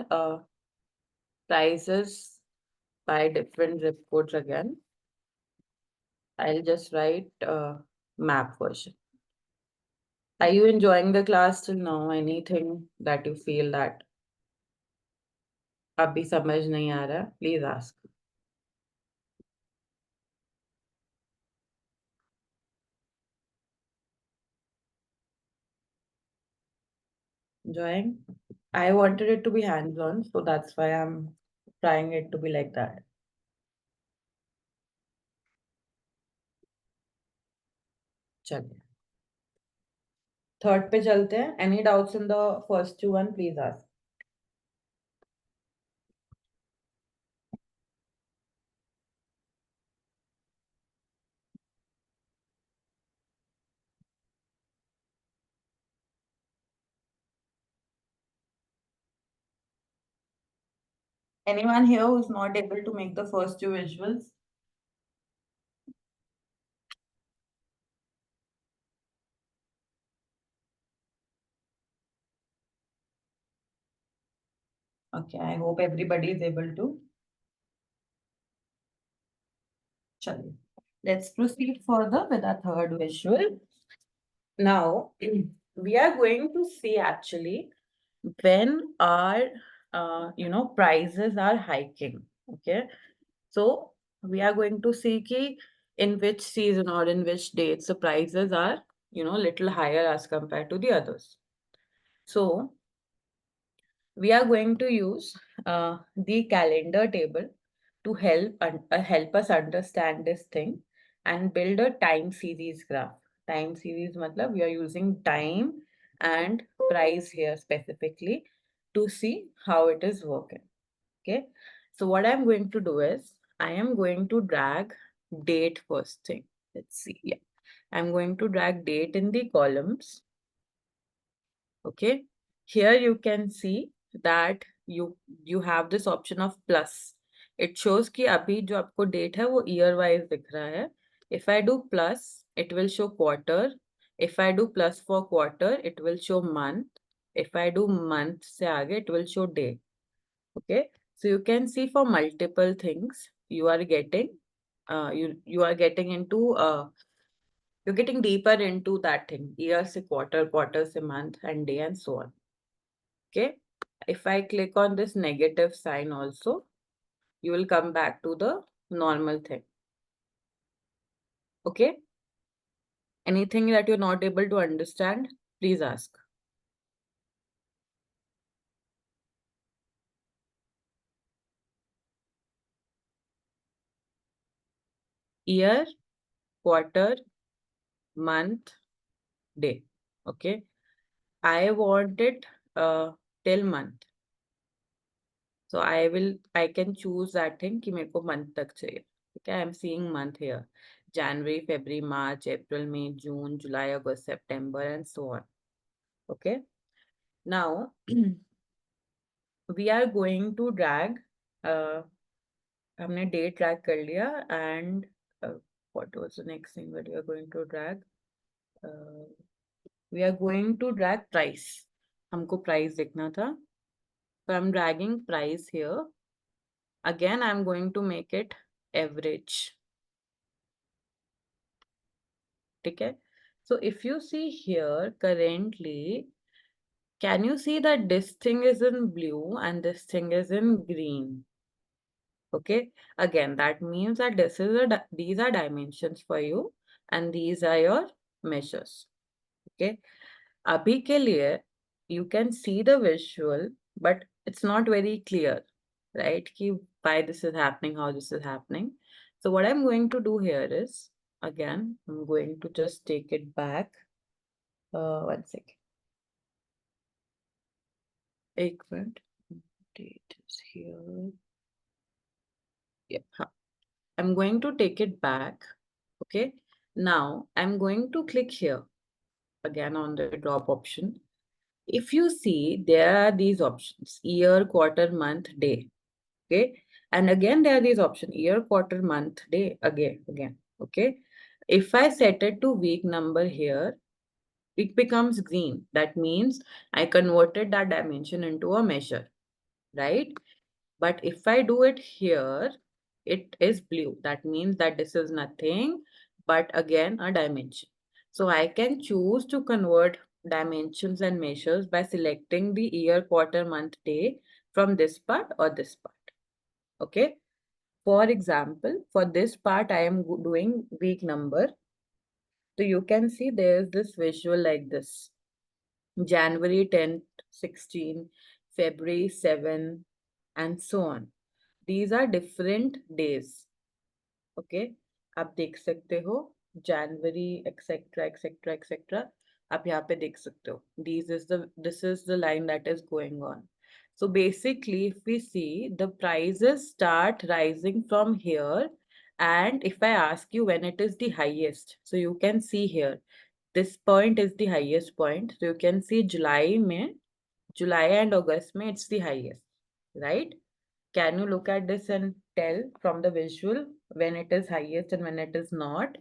prices by different zip codes again. I'll just write map version. Are you enjoying the class till now? Anything that you feel that अभी समझ नहीं आ रहा? Please ask. Enjoying? I wanted it to be hands-on, so that's why I'm trying it to be like that. चलिए. Third पे चलते हैं. Any doubts in the first two one? Please ask. Anyone here who's not able to make the first two visuals? Okay, I hope everybody is able to. Chaliye. Let's proceed further with our third visual. Now, we are going to see actually when our prices are hiking. Okay, so we are going to see ki in which season or in which dates the prices are little higher as compared to the others. So we are going to use the calendar table to help us understand this thing and build a time series graph. Time series matlab we are using time and price here specifically to see how it is working. Okay, so what I'm going to do is I am going to drag date first thing. Let's see. Yeah, I'm going to drag date in the columns. Okay, here you can see that you have this option of plus. It shows कि अभी जो आपको date है वो year wise दिख रहा है. If I do plus, it will show quarter. If I do plus for quarter, it will show month. If I do month से आगे, it will show day. Okay, so you can see for multiple things you are getting you are getting into you're getting deeper into that thing. Year se quarter, quarter se month, and day, and so on. Okay, if I click on this negative sign also, you will come back to the normal thing. Okay, anything that you're not able to understand, please ask. Year, quarter, month, day. Okay, I want it till month. So I can choose that thing कि मेरे को month तक चाहिए. Okay, I'm seeing month here. January, February, March, April, May, June, July, August, September, and so on. Okay. Now, we are going to drag, हमने date drag कर लिया, and what was the next thing that we are going to drag? We are going to drag price. हमको price देखना था. So I'm dragging price here. Again, I'm going to make it average. Okay. So if you see here currently, can you see that this thing is in blue and this thing is in green? Okay. Again, that means that these are dimensions for you and these are your measures. Okay. Abhi ke liye, you can see the visual, but it's not very clear, right? Ki why this is happening, how this is happening. So what I'm going to do here is, again, I'm going to just take it back. One second. Ek minute. Date is here. Yeah. I'm going to take it back. Okay. Now I'm going to click here again on the drop option. If you see, there are these options: year, quarter, month, day. Okay. And again, there are these options: year, quarter, month, day, again. Okay. If I set it to week number here, it becomes green. That means I converted that dimension into a measure, right? But if I do it here, it is blue. That means that this is nothing but again a dimension. So I can choose to convert dimensions and measures by selecting the year, quarter, month, day from this part or this part. Okay. For example, for this part, I am doing week number. So you can see there's this visual like this. January 10th, 16, February 7, and so on. These are different days. Okay, आप देख सकते हो January, etc., etc., etc. आप यहाँ पे देख सकते हो. This is the line that is going on. So basically, if we see, the prices start rising from here, and if I ask you when it is the highest, so you can see here, this point is the highest point. So you can see July and August it's the highest, right? Can you look at this and tell from the visual when it is highest and when it is not?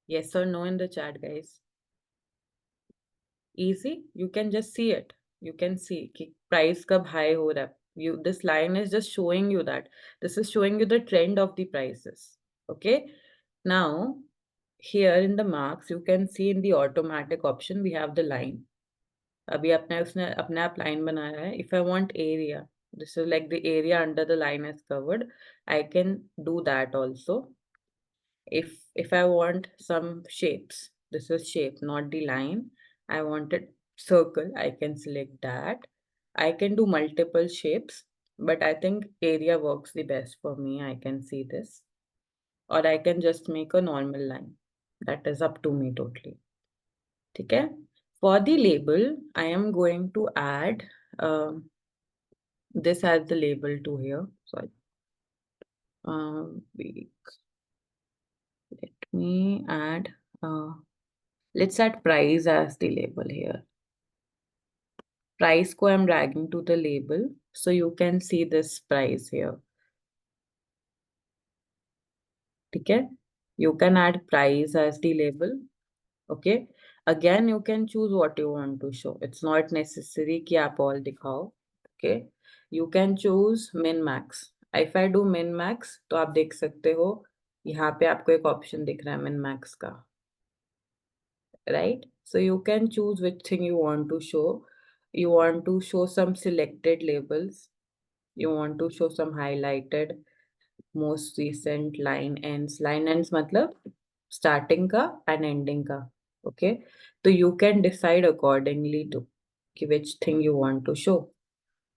Yes or no in the chat, guys. Easy. You can just see it. You can see कि price कब high हो रहा है. This line is just showing you that. This is showing you the trend of the prices. Okay. Now, here in the marks, you can see in the automatic option, we have the line. अभी उसने अपने आप line बनाया है. If I want area, this is like the area under the line is covered. I can do that also. If I want some shapes, this is shape, not the line. I wanted circle, I can select that. I can do multiple shapes, but I think area works the best for me. I can see this. Or I can just make a normal line. That is up to me totally. Okay. For the label, I am going to add this as the label to here. Sorry. Let me add, let's add price as the label here. Price ko I'm dragging to the label. So you can see this price here. Okay. You can add price as the label. Okay. Again, you can choose what you want to show. It's not necessary कि आप all दिखाओ. Okay. You can choose min max. If I do min max, तो आप देख सकते हो यहाँ पे आपको एक option दिख रहा है min max का. Right? So you can choose which thing you want to show. You want to show some selected labels. You want to show some highlighted, most recent line ends. Line ends matlab starting ka and ending ka. Okay. So you can decide accordingly to which thing you want to show.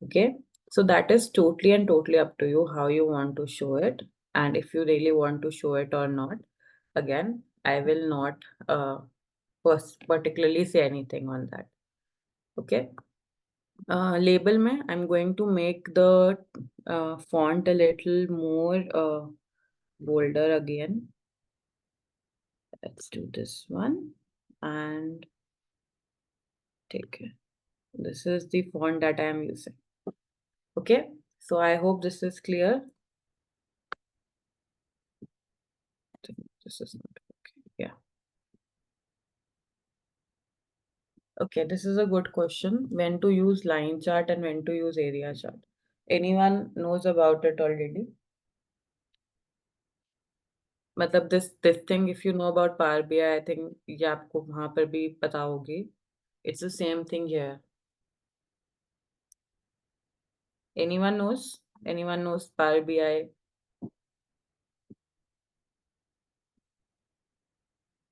Okay. So that is totally and totally up to you how you want to show it. And if you really want to show it or not. Again, I will not particularly say anything on that. Okay. Label में, I'm going to make the font a little more bolder again. Let's do this one and take it. This is the font that I am using. Okay, so I hope this is clear. This is not okay. Yeah. Okay, this is a good question. When to use line chart and when to use area chart. Anyone knows about it already? मतलब this thing, if you know about Power BI, I think ये आपको वहाँ पर भी पता होगी. It's the same thing here. Anyone knows? Anyone knows Power BI?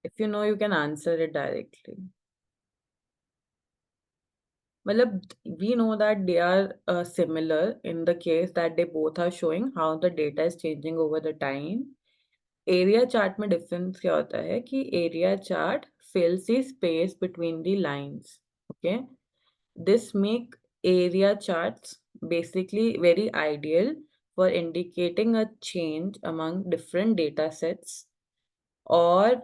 If you know, you can answer it directly. Well, we know that they are similar in the case that they both are showing how the data is changing over the time. Area chart में difference क्या होता है कि area chart fills the space between the lines. Okay, this make area charts basically very ideal for indicating a change among different data sets or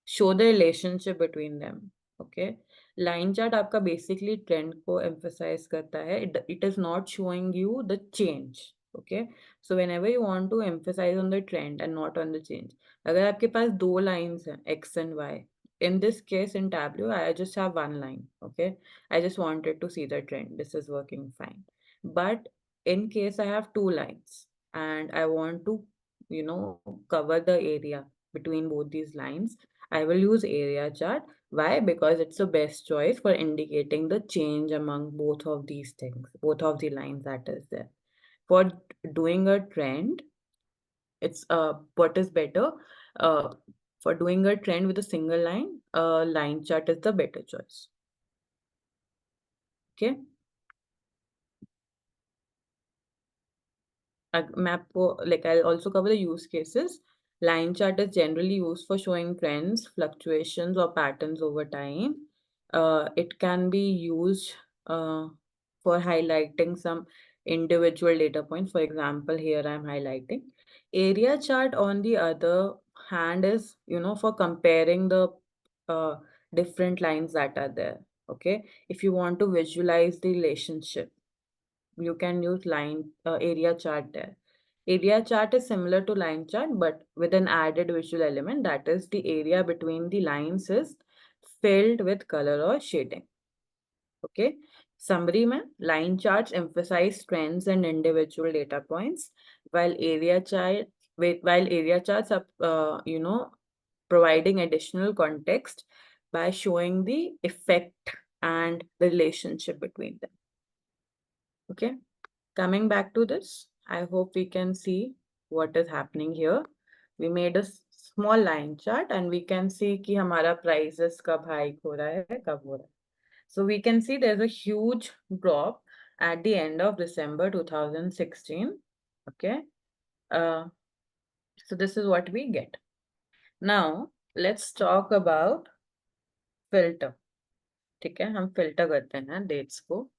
show the relationship between them. Okay, line chart आपका basically trend को emphasize करता है. It is not showing you the change. Okay, so whenever you want to emphasize on the trend and not on the change, अगर आपके पास दो lines हैं x and y, in this case in Tableau I just have one line. Okay, I just wanted to see the trend. This is working fine. But in case I have two lines and I want to cover the area between both these lines, I will use area chart. Why? Because it's the best choice for indicating the change among both of these things, both of the lines that is there. For doing a trend, it's what is better. Uh, for doing a trend with a single line, line chart is the better choice. Okay. मैं आपको I'll also cover the use cases. Line chart is generally used for showing trends, fluctuations, or patterns over time. It can be used for highlighting some individual data points. For example, here I'm highlighting. Area chart, on the other hand, is for comparing the uh, different lines that are there. Okay, if you want to visualize the relationship, you can use area chart there. Area chart is similar to line chart, but with an added visual element, that is the area between the lines is filled with color or shading. Okay. Summary mein, line charts emphasize trends and individual data points, while area charts are providing additional context by showing the effect and the relationship between them. Okay. Coming back to this, I hope we can see what is happening here. We made a small line chart and we can see कि हमारा prices कब hike हो रहा है, कब हो रहा है. So we can see there's a huge drop at the end of December 2016. Okay. So this is what we get. Now let's talk about filter. ठीक है, हम filter करते हैं dates को.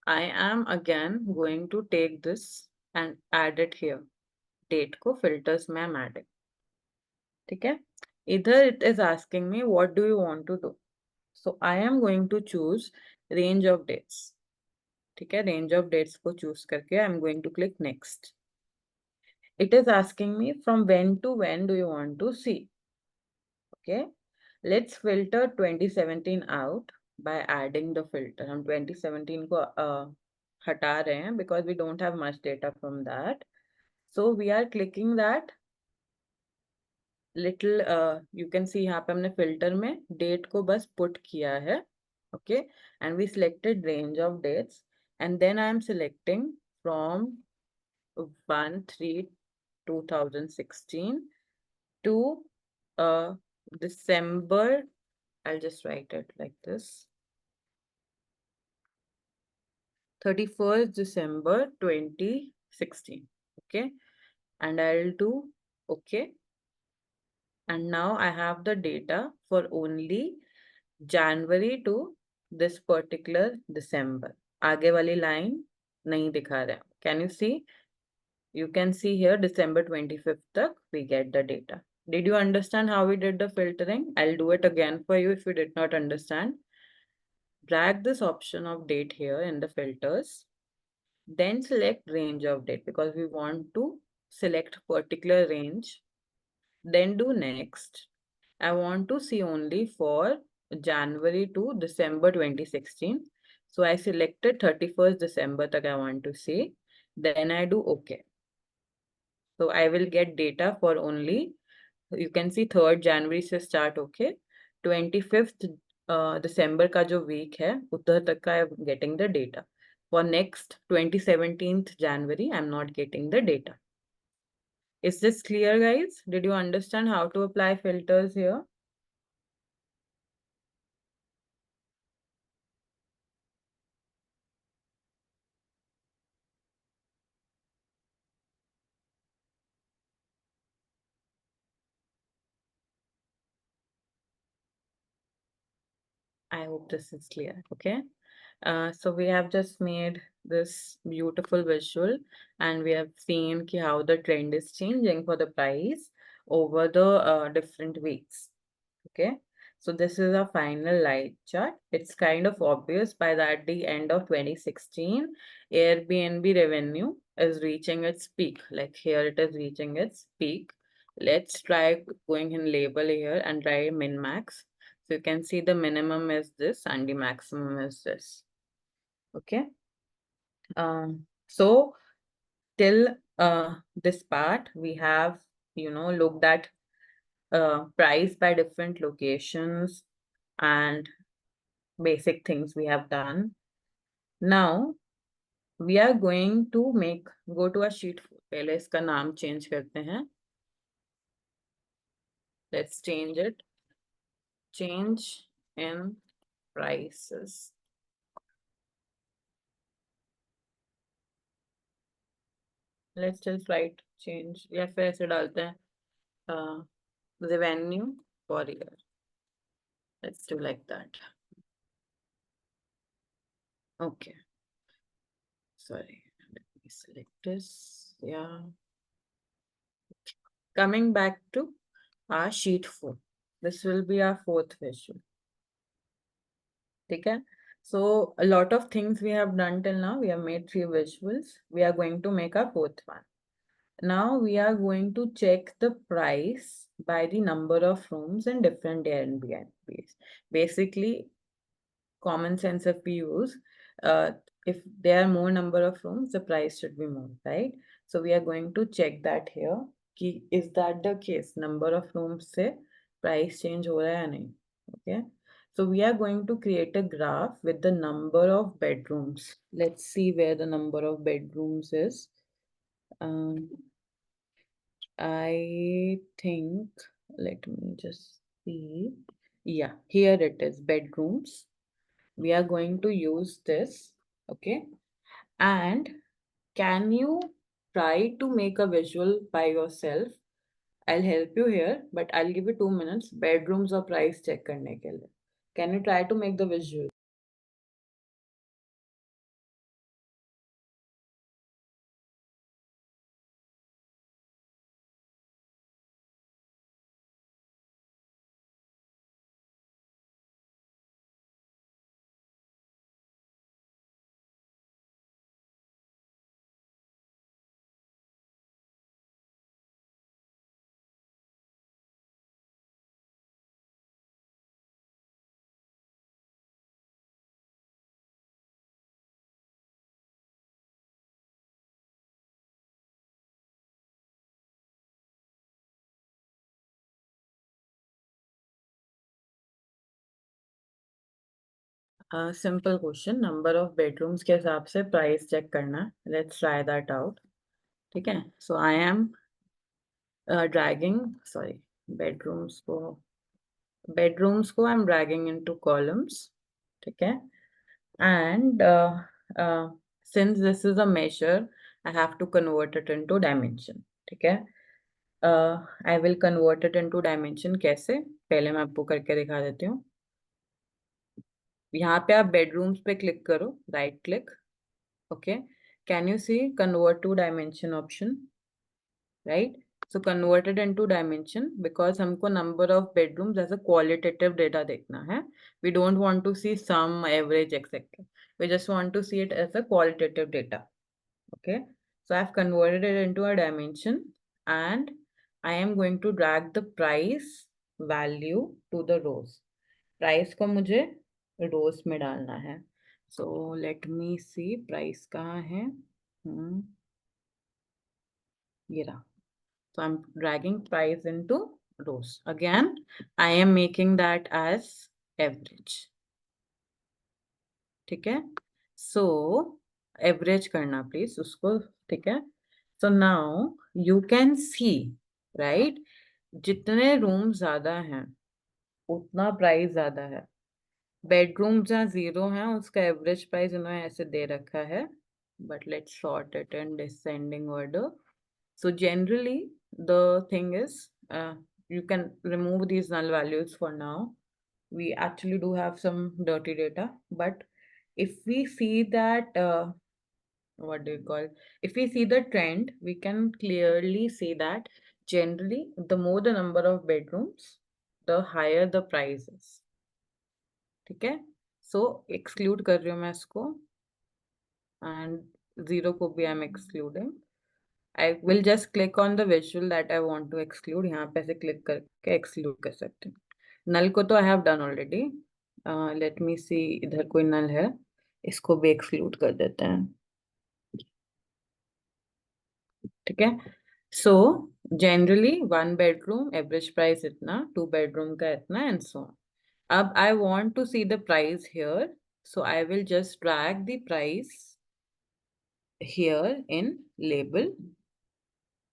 I am again going to take this and add it here. Date को filters में I'm adding. ठीक है. Either it is asking me what do you want to do. So I am going to choose range of dates. ठीक है, range of dates को choose करके I'm going to click next. It is asking me from when to when do you want to see. Okay, let's filter 2017 out by adding the filter. हम 2017 को हटा रहे हैं because we don't have much data from that. So we are clicking that little you can see यहाँ पे हमने filter में date को बस put किया है. Okay, and we selected range of dates and then I am selecting from 1/3/2016 to December. I'll just write it like this. 31st December 2016. Okay, and I'll do okay. And now I have the data for only January to this particular December. आगे वाली line नहीं दिखा रहा है. Can you see? You can see here December 25th tak we get the data. Did you understand how we did the filtering? I'll do it again for you if you did not understand. Drag this option of date here in the filters. Then select range of date because we want to select particular range. Then do next. I want to see only for January to December 2016. So I selected 31st December tak I want to see. Then I do OK. So I will get data for only, you can see 3rd January से start okay. 25th December का जो week है उधर तक का I'm getting the data. For next 2017th January, I'm not getting the data. Is this clear, guys? Did you understand how to apply filters here? I hope this is clear, okay? So we have just made this beautiful visual and we have seen how the trend is changing for the price over the different weeks, okay? So this is a final light chart. It's kind of obvious by that the end of 2016, Airbnb revenue is reaching its peak. Like here it is reaching its peak. Let's try going in label here and try min max. So you can see the minimum is this and the maximum is this. Okay. So till this part, we have, looked at price by different locations and basic things we have done. Now we are going to go to a sheet. पहले इसका नाम change करते हैं. Let's change it. Change in prices. Let's just write change या फिर ऐसे डालते हैं revenue for year. Let's do like that. Okay. Sorry, let me select this. Yeah. Coming back to our sheet 4. This will be our 4th visual. Okay. So a lot of things we have done till now. We have made 3 visuals. We are going to make our 4th one. Now we are going to check the price by the number of rooms in different Airbnbs. Basically, common sense if we use, if there are more number of rooms, the price should be more, right? So we are going to check that here. Is that the case? Number of rooms se price change ho raha hai ya nahi? Okay. So we are going to create a graph with the number of bedrooms. Let's see where the number of bedrooms is. I think, let me just see. Yeah, here it is, bedrooms. We are going to use this, okay? And can you try to make a visual by yourself? I'll help you here, but I'll give you 2 minutes. Bedrooms or price check करने के लिए. Can you try to make the visual? Simple question. Number of bedrooms के हिसाब से price check करना. Let's try that out. ठीक है? So I am dragging, sorry, bedrooms को I'm dragging into columns. Okay. And since this is a measure, I have to convert it into dimension. Okay. I will convert it into dimension कैसे? पहले मैं आपको करके दिखा देती हूँ. यहाँ पे आप bedrooms पे click करो, right click, okay. Can you see convert to dimension option, right? So convert it into dimension because हमको number of bedrooms as a qualitative data देखना है. We don't want to see sum, average, etc. We just want to see it as a qualitative data. Okay. So I've converted it into a dimension and I am going to drag the price value to the rows. Price को मुझे rows में डालना है. So let me see price कहाँ है. ये रहा. So I'm dragging price into rows. Again, I am making that as average. ठीक है? So average करना please उसको, ठीक है? So now you can see, right? जितने रूम ज्यादा हैं उतना प्राइस ज्यादा है. बेडरूम जहाँ 0 है उसका एवरेज प्राइस उन्होंने ऐसे दे रखा है. But let's sort it in descending order. So generally the thing is you can remove these null values for now. We actually do have some dirty data, but if we see that what do you call, if we see the trend, we can clearly see that generally the more the number of bedrooms, the higher the price is. ठीक है? So exclude कर रही हूँ मैं इसको and 0 को भी I'm excluding. I will just click on the visual that I want to exclude. यहाँ पे ऐसे click करके exclude कर सकते हैं. Null को तो I have done already. Let me see इधर कोई null है, इसको भी exclude कर देते हैं. ठीक है? So generally 1 bedroom average price इतना, 2 bedroom का इतना and so on. अब I want to see the price here, so I will just drag the price here in label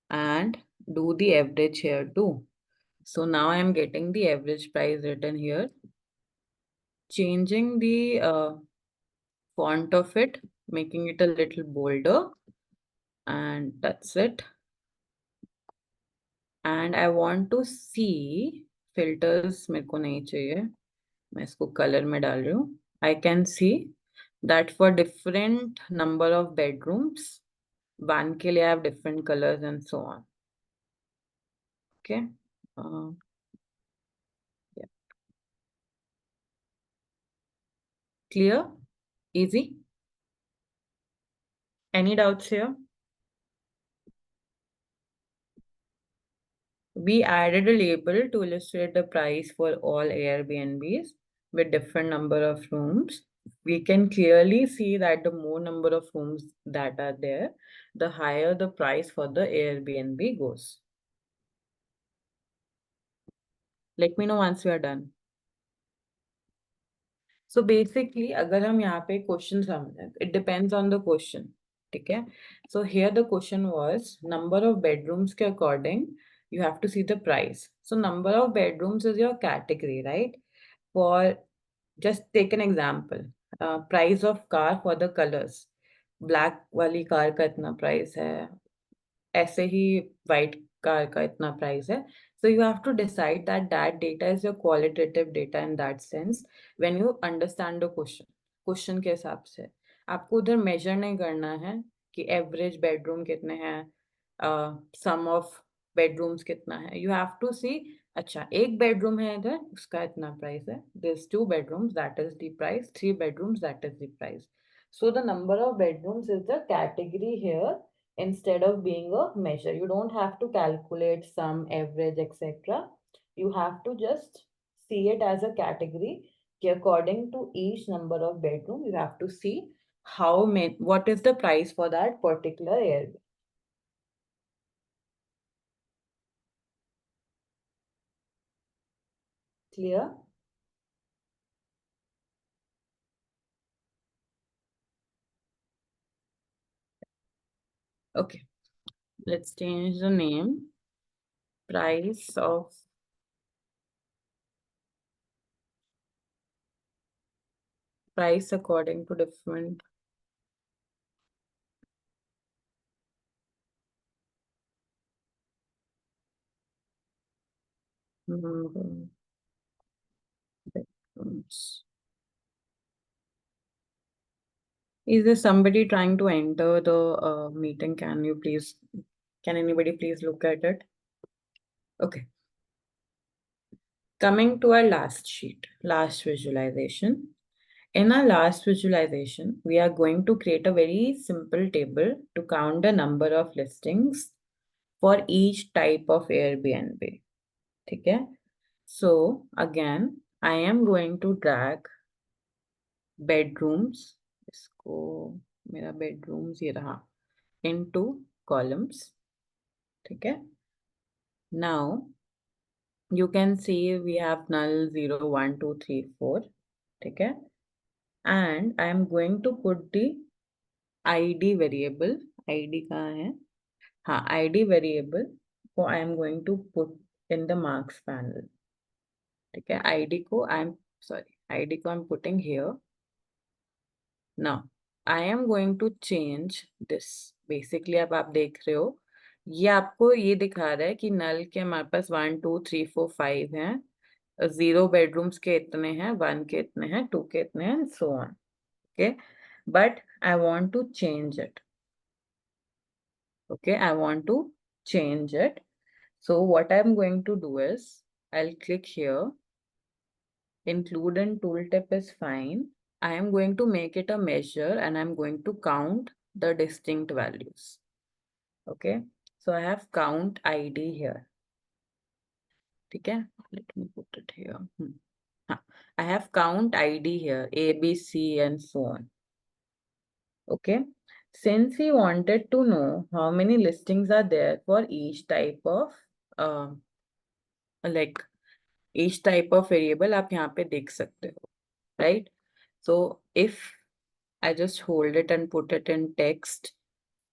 and do the average here too. So now I am getting the average price written here, changing the font of it, making it a little bolder, and that's it. And I want to see filters मेरे को नहीं चाहिए, मैं इसको color में डाल रही हूँ. I can see that for different number of bedrooms, one के लिए I have different colors and so on. Okay. Yeah. Clear? Easy? Any doubts here? We added a label to illustrate the price for all Airbnbs with different number of rooms. We can clearly see that the more number of rooms that are there, the higher the price for the Airbnb goes. Let me know once you are done. So basically, अगर हम यहाँ पे question समझें, it depends on the question. ठीक है? So here the question was number of bedrooms के according you have to see the price. So number of bedrooms is your category, right? For just take an example, price of car for the colors. Black वाली car का इतना price है, ऐसे ही white car का इतना price है. So you have to decide that that data is your qualitative data in that sense when you understand the question. Question के हिसाब से आपको उधर measure नहीं करना है कि average bedroom कितने हैं, sum of bedrooms कितना है. You have to see, अच्छा एक bedroom है इधर उसका इतना price है, there's 2 bedrooms that is the price, 3 bedrooms that is the price. So the number of bedrooms is the category here instead of being a measure. You don't have to calculate some average, etc. You have to just see it as a category. According to each number of bedroom, you have to see how many, what is the price for that particular area. Clear? Okay, let's change the name. Price of price according to different bedrooms. Is there somebody trying to enter the meeting? Can anybody please look at it? Okay. Coming to our last sheet, last visualization. In our last visualization, we are going to create a very simple table to count the number of listings for each type of Airbnb. Okay? So again, I am going to drag bedrooms. इसको मेरा bedrooms ये रहा into columns. Okay? Now you can see we have null 0, 1, 2, 3, 4. Okay? And I am going to put the ID variable. ID कहाँ है? हाँ, ID variable को I am going to put in the marks panel. ठीक है? ID को I'm putting here. Now I am going to change this. Basically अब आप देख रहे हो ये आपको ये दिखा रहा है कि नल के हमारे पास 1, 2, 3, 4, 5 हैं, 0 बेडरूम्स के इतने हैं, 1 के इतने हैं, 2 के इतने हैं, so on. Okay, but I want to change it. Okay, I want to change it. So what I'm going to do is I'll click here. Include in tooltip is fine. I am going to make it a measure and I'm going to count the distinct values. Okay, so I have count ID here. Okay, let me put it here. I have count ID here, A, B, C, and so on. Okay, since we wanted to know how many listings are there for each type of like each type of variable आप यहाँ पे देख सकते हो, right? So if I just hold it and put it in text,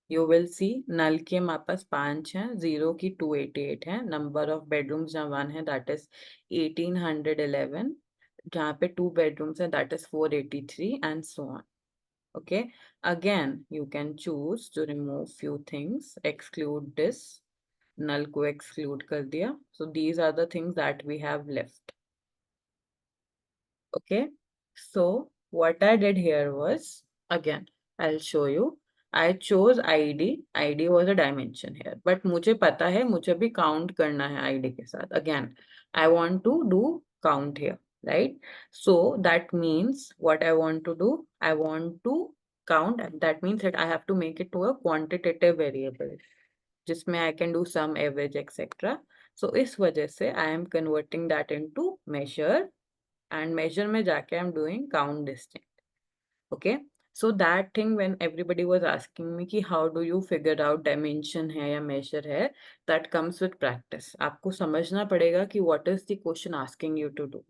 you will see null के हमारे पास 5 हैं, 0 की 288 है, number of bedrooms जहाँ 1 है that is 1811, जहाँ पे 2 bedrooms है that is 483 and so on. Okay, again you can choose to remove few things, exclude this, null को exclude कर दिया. So these are the things that we have left. Okay, so what I did here was, again I'll show you. I chose ID. ID was a dimension here, but मुझे पता है मुझे भी count करना है ID के साथ. Again, I want to do count here, right? So that means what I want to do, I want to count. That means that I have to make it to a quantitative variable, जिसमें I can do sum, average, etc. So इस वजह से I am converting that into measure, and measure में जाके I'm doing count distinct. Okay, so that thing when everybody was asking me कि how do you figure out dimension है या measure है, that comes with practice. आपको समझना पड़ेगा कि what is the question asking you to do.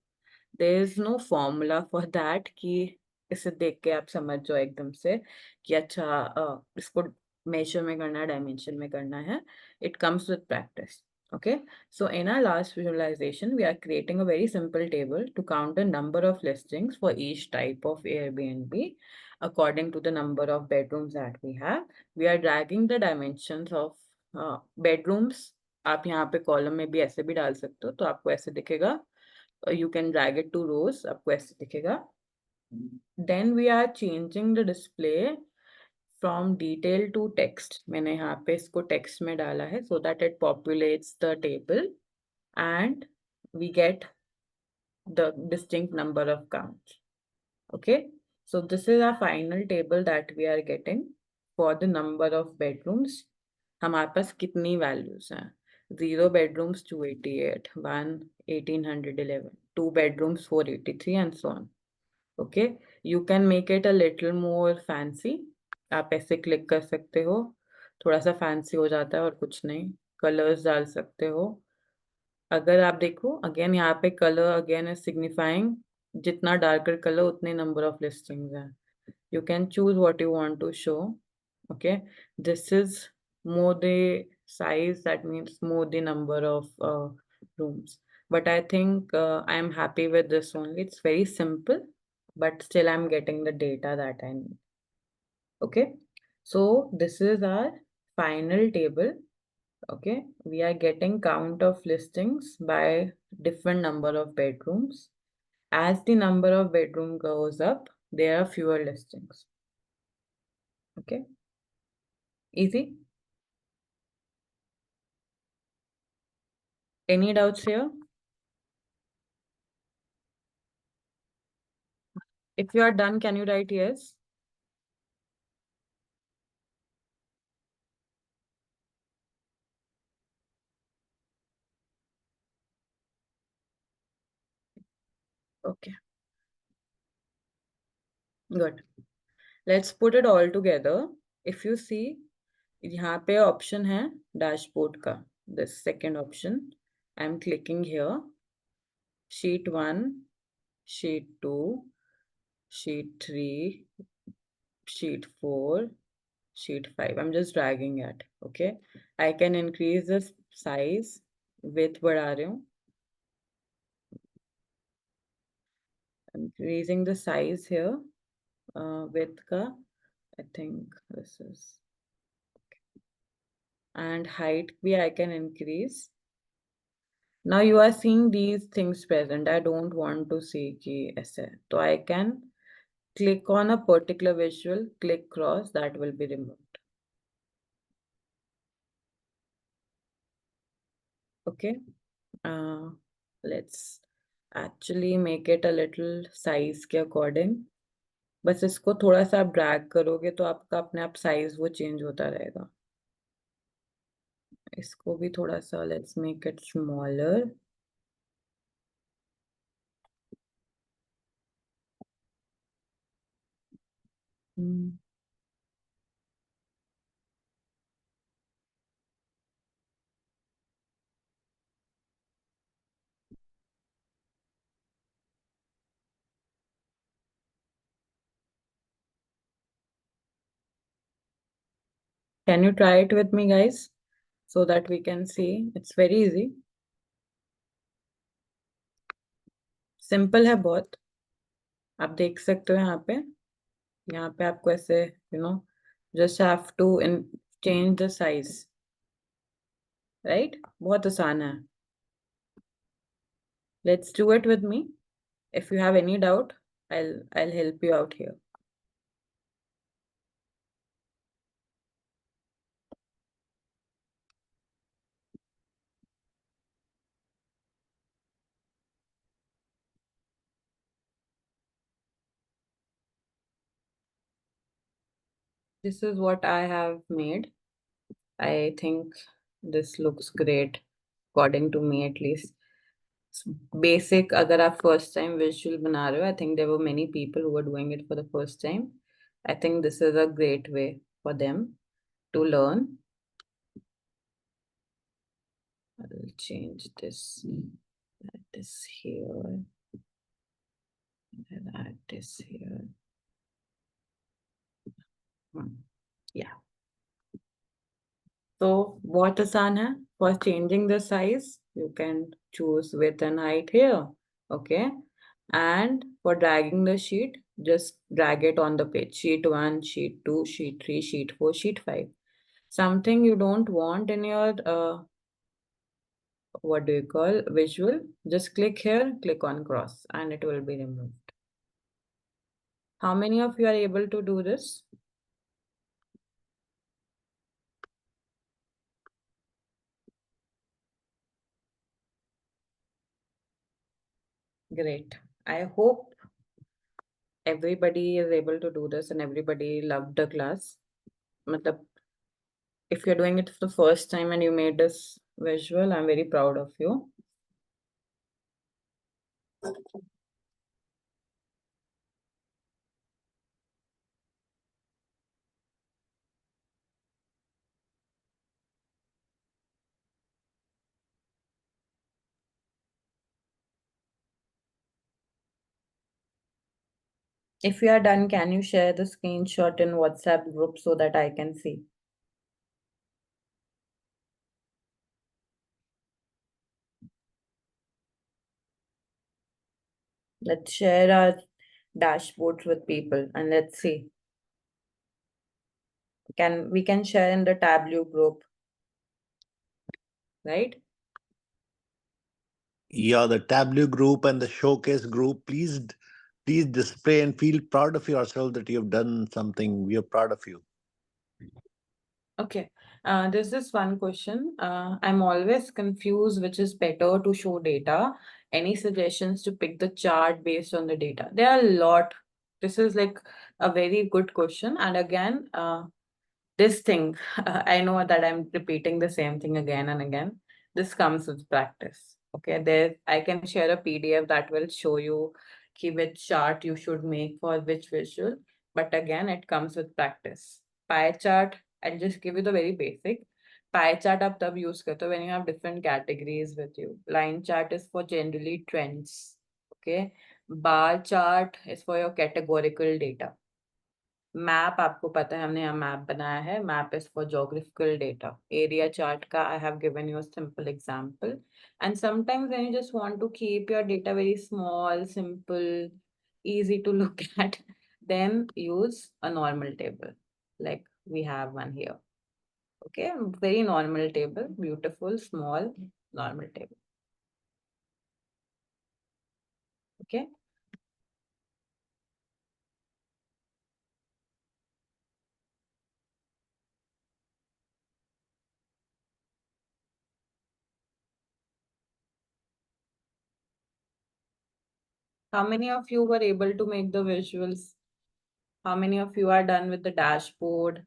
There is no formula for that कि इसे देख के आप समझ जाओ एकदम से कि अच्छा इसको measure में करना है, dimension में करना है. It comes with practice. Okay, so in our last visualization, we are creating a very simple table to count the number of listings for each type of Airbnb according to the number of bedrooms that we have. We are dragging the dimensions of bedrooms. आप यहाँ पे column में भी ऐसे भी डाल सकते हो, तो आपको ऐसे दिखेगा. You can drag it to rows, आपको ऐसे दिखेगा. Then we are changing the display from detail to text. मैंने यहाँ पे इसको text में डाला है so that it populates the table and we get the distinct number of counts. Okay, so this is our final table that we are getting for the number of bedrooms. हमारे पास कितनी values हैं? 0 bedrooms 288, 1 1811, 2 bedrooms 483 and so on. Okay, you can make it a little more fancy. आप ऐसे click कर सकते हो, थोड़ा सा फैंसी हो जाता है और कुछ नहीं. कलर्स डाल सकते हो. अगर आप देखो अगेन यहाँ पे कलर अगेन इज सिग्निफाइंग जितना डार्कर कलर उतने नंबर ऑफ लिस्टिंग्स हैं. You can choose what you want to show. Okay, this is more the size, that means more the number of rooms. But I think I am happy with this only. It's very simple, but still I'm getting the data that I need. Okay, so this is our final table. Okay, we are getting count of listings by different number of bedrooms. As the number of bedroom goes up, there are fewer listings. Okay, easy. Any doubts here? If you are done, can you write yes? Okay, good. Let's put it all together. If you see, यहाँ पे option है dashboard का. This second option. I'm clicking here. Sheet 1, sheet 2, sheet 3, sheet 4, sheet 5. I'm just dragging it. Okay. I can increase the size. Width बढ़ा रही हूँ. Increasing the size here. Width का. I think this is. And height भी I can increase. Now you are seeing these things present. I don't want to see कि ऐसे. So I can click on a particular visual, click cross, that will be removed. Okay. Let's actually make it a little size के according. बस इसको थोड़ा सा आप drag करोगे तो आपका अपने आप साइज वो चेंज होता रहेगा. इसको भी थोड़ा सा let's make it smaller. Can you try it with me, guys, so that we can see? It's very easy. Simple है बहुत. आप देख सकते हो यहाँ पे आपको ऐसे just have to change the size, right? बहुत आसान है. Let's do it with me. If you have any doubt, I'll help you out here. This is what I have made. I think this looks great, according to me at least. Basic, अगर आप first time visual बना रहे हो, I think there were many people who were doing it for the first time. I think this is a great way for them to learn. I'll change this. Add this here. And add this here. Yeah. So what आसान है? For changing the size, you can choose width and height here. Okay. And for dragging the sheet, just drag it on the page. Sheet 1, sheet 2, sheet 3, sheet 4, sheet 5. Something you don't want in your what do you call visual, just click here, click on cross, and it will be removed. How many of you are able to do this? Great. I hope everybody is able to do this and everybody loved the class. Matlab, if you're doing it for the first time and you made this visual, I'm very proud of you. If you are done, can you share the screenshot in WhatsApp group so that I can see? Let's share our dashboards with people and let's see. We can share in the Tableau group, right? Yeah, the Tableau group and the showcase group, please display and feel proud of yourself that you have done something. We are proud of you. Okay. There's this one question. I'm always confused which is better to show data. Any suggestions to pick the chart based on the data? There are a lot. This is like a very good question. And again, this thing, I know that I'm repeating the same thing again and again. This comes with practice. Okay, there I can share a PDF that will show you which chart you should make for which visual. But again, it comes with practice. Pie chart, I'll just give you the very basic. Pie chart आप तब use करते हो when you have different categories with you. Line chart is for generally trends. Okay. Bar chart is for your categorical data. Map आपको पता है हमने यहाँ map बनाया है map is for geographical data area chart का I have given you a simple example and sometimes when you just want to keep your data very small simple easy to look at then use a normal table like we have one here. Okay, very normal table, beautiful small normal table. Okay. How many of you were able to make the visuals? How many of you are done with the dashboard?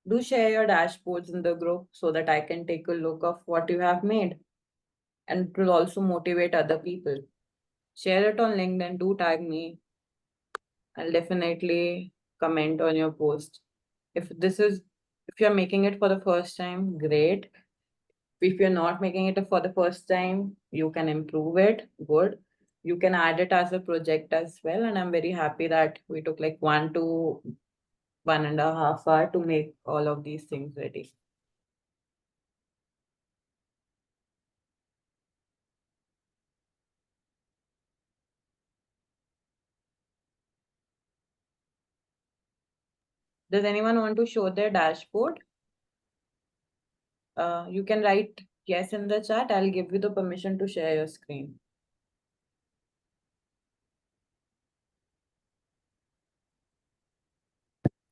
Do share your dashboards in the group so that I can take a look of what you have made. And it will also motivate other people. Share it on LinkedIn. Do tag me. I'll definitely comment on your post. If you're making it for the first time, great. If you're not making it for the first time, you can improve it. Good. You can add it as a project as well. And I'm very happy that we took like 1 to 1.5 hours to make all of these things ready. Does anyone want to show their dashboard? You can write yes in the chat. I'll give you the permission to share your screen.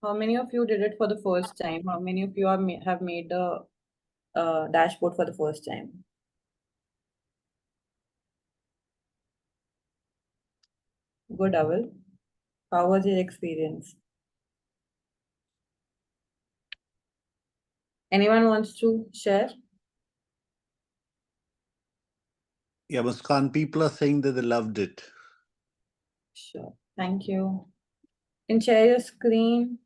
How many of you did it for the first time? How many of you have made the dashboard for the first time? Good, Aval. How was your experience? Anyone wants to share? Yeah, Muskan, people are saying that they loved it. Sure. Thank you. And share your screen.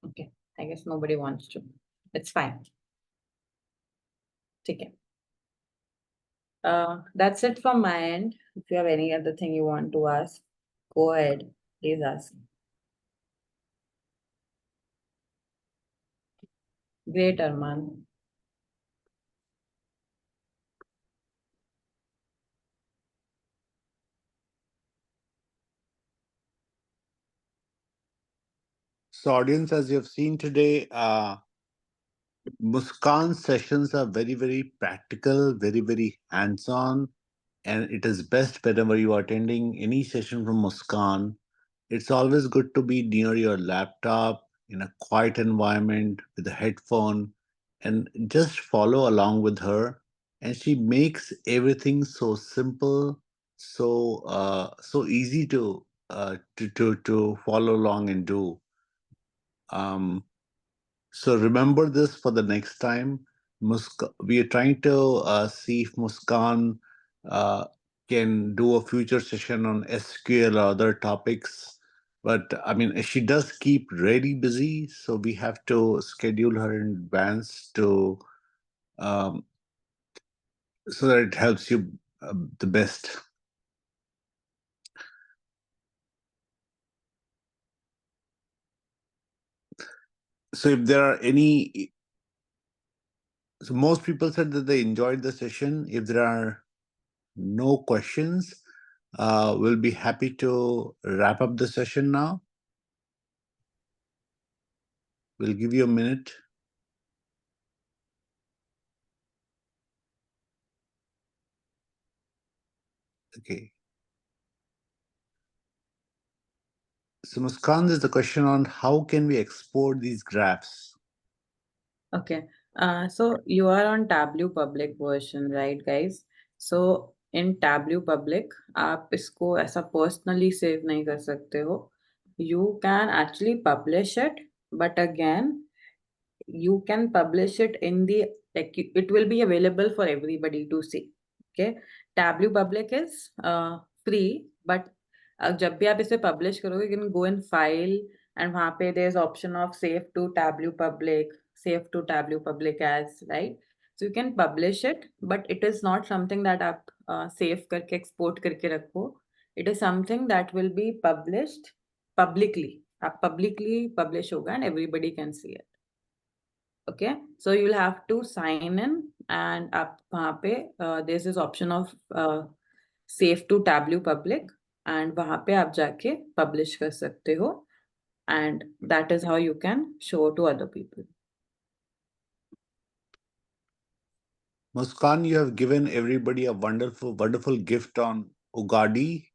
Okay. I guess nobody wants to. It's fine. Take it. That's it from my end. If you have any other thing you want to ask, go ahead. Please ask. Great, Arman. So, audience, as you have seen today, Muskan's sessions are very, very practical, very, very hands on. And it is best whenever you are attending any session from Muskan. It's always good to be near your laptop in a quiet environment with a headphone and just follow along with her. And she makes everything so simple, so easy to follow along and do. Um, so remember this for the next time. We are trying to see if Muskan uh, can do a future session on SQL or other topics. But I mean, she does keep really busy, so we have to schedule her in advance to um, so that it helps you the best. So if there are any, so most people said that they enjoyed the session. If there are no questions, we'll be happy to wrap up the session now. We'll give you a minute. Okay. So Muskan, there's the question on how can we export these graphs? Okay. So you are on Tableau public version, right, guys? So in Tableau public, आप इसको ऐसा personally save नहीं कर सकते हो. You can actually publish it, but again, you can publish it in the like it will be available for everybody to see. Okay. Tableau public is free, but जब भी आप इसे publish करोगे, you can go in file and वहाँ पे there's option of save to Tableau public, save to Tableau public as, right? So you can publish it, but it is not something that आप save करके export करके रखो. It is something that will be published publicly. आप publicly publish होगा and everybody can see it. Okay, so you'll have to sign in and up वहाँ पे there's this option of save to Tableau public and वहाँ पे आप जाके publish कर सकते हो and that is how you can show to other people. Muskan, you have given everybody a wonderful, wonderful gift on Ugadi.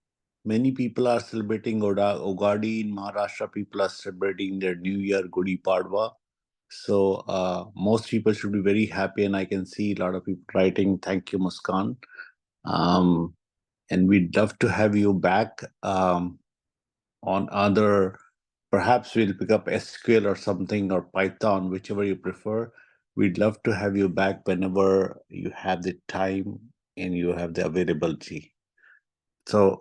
Many people are celebrating Ugadi in Maharashtra. People are celebrating their New Year, Gudi Padwa. So most people should be very happy, and I can see a lot of people writing, "Thank you, Muskan." And we'd love to have you back on other. Perhaps we'll pick up SQL or something or Python, whichever you prefer. We'd love to have you back whenever you have the time and you have the availability. So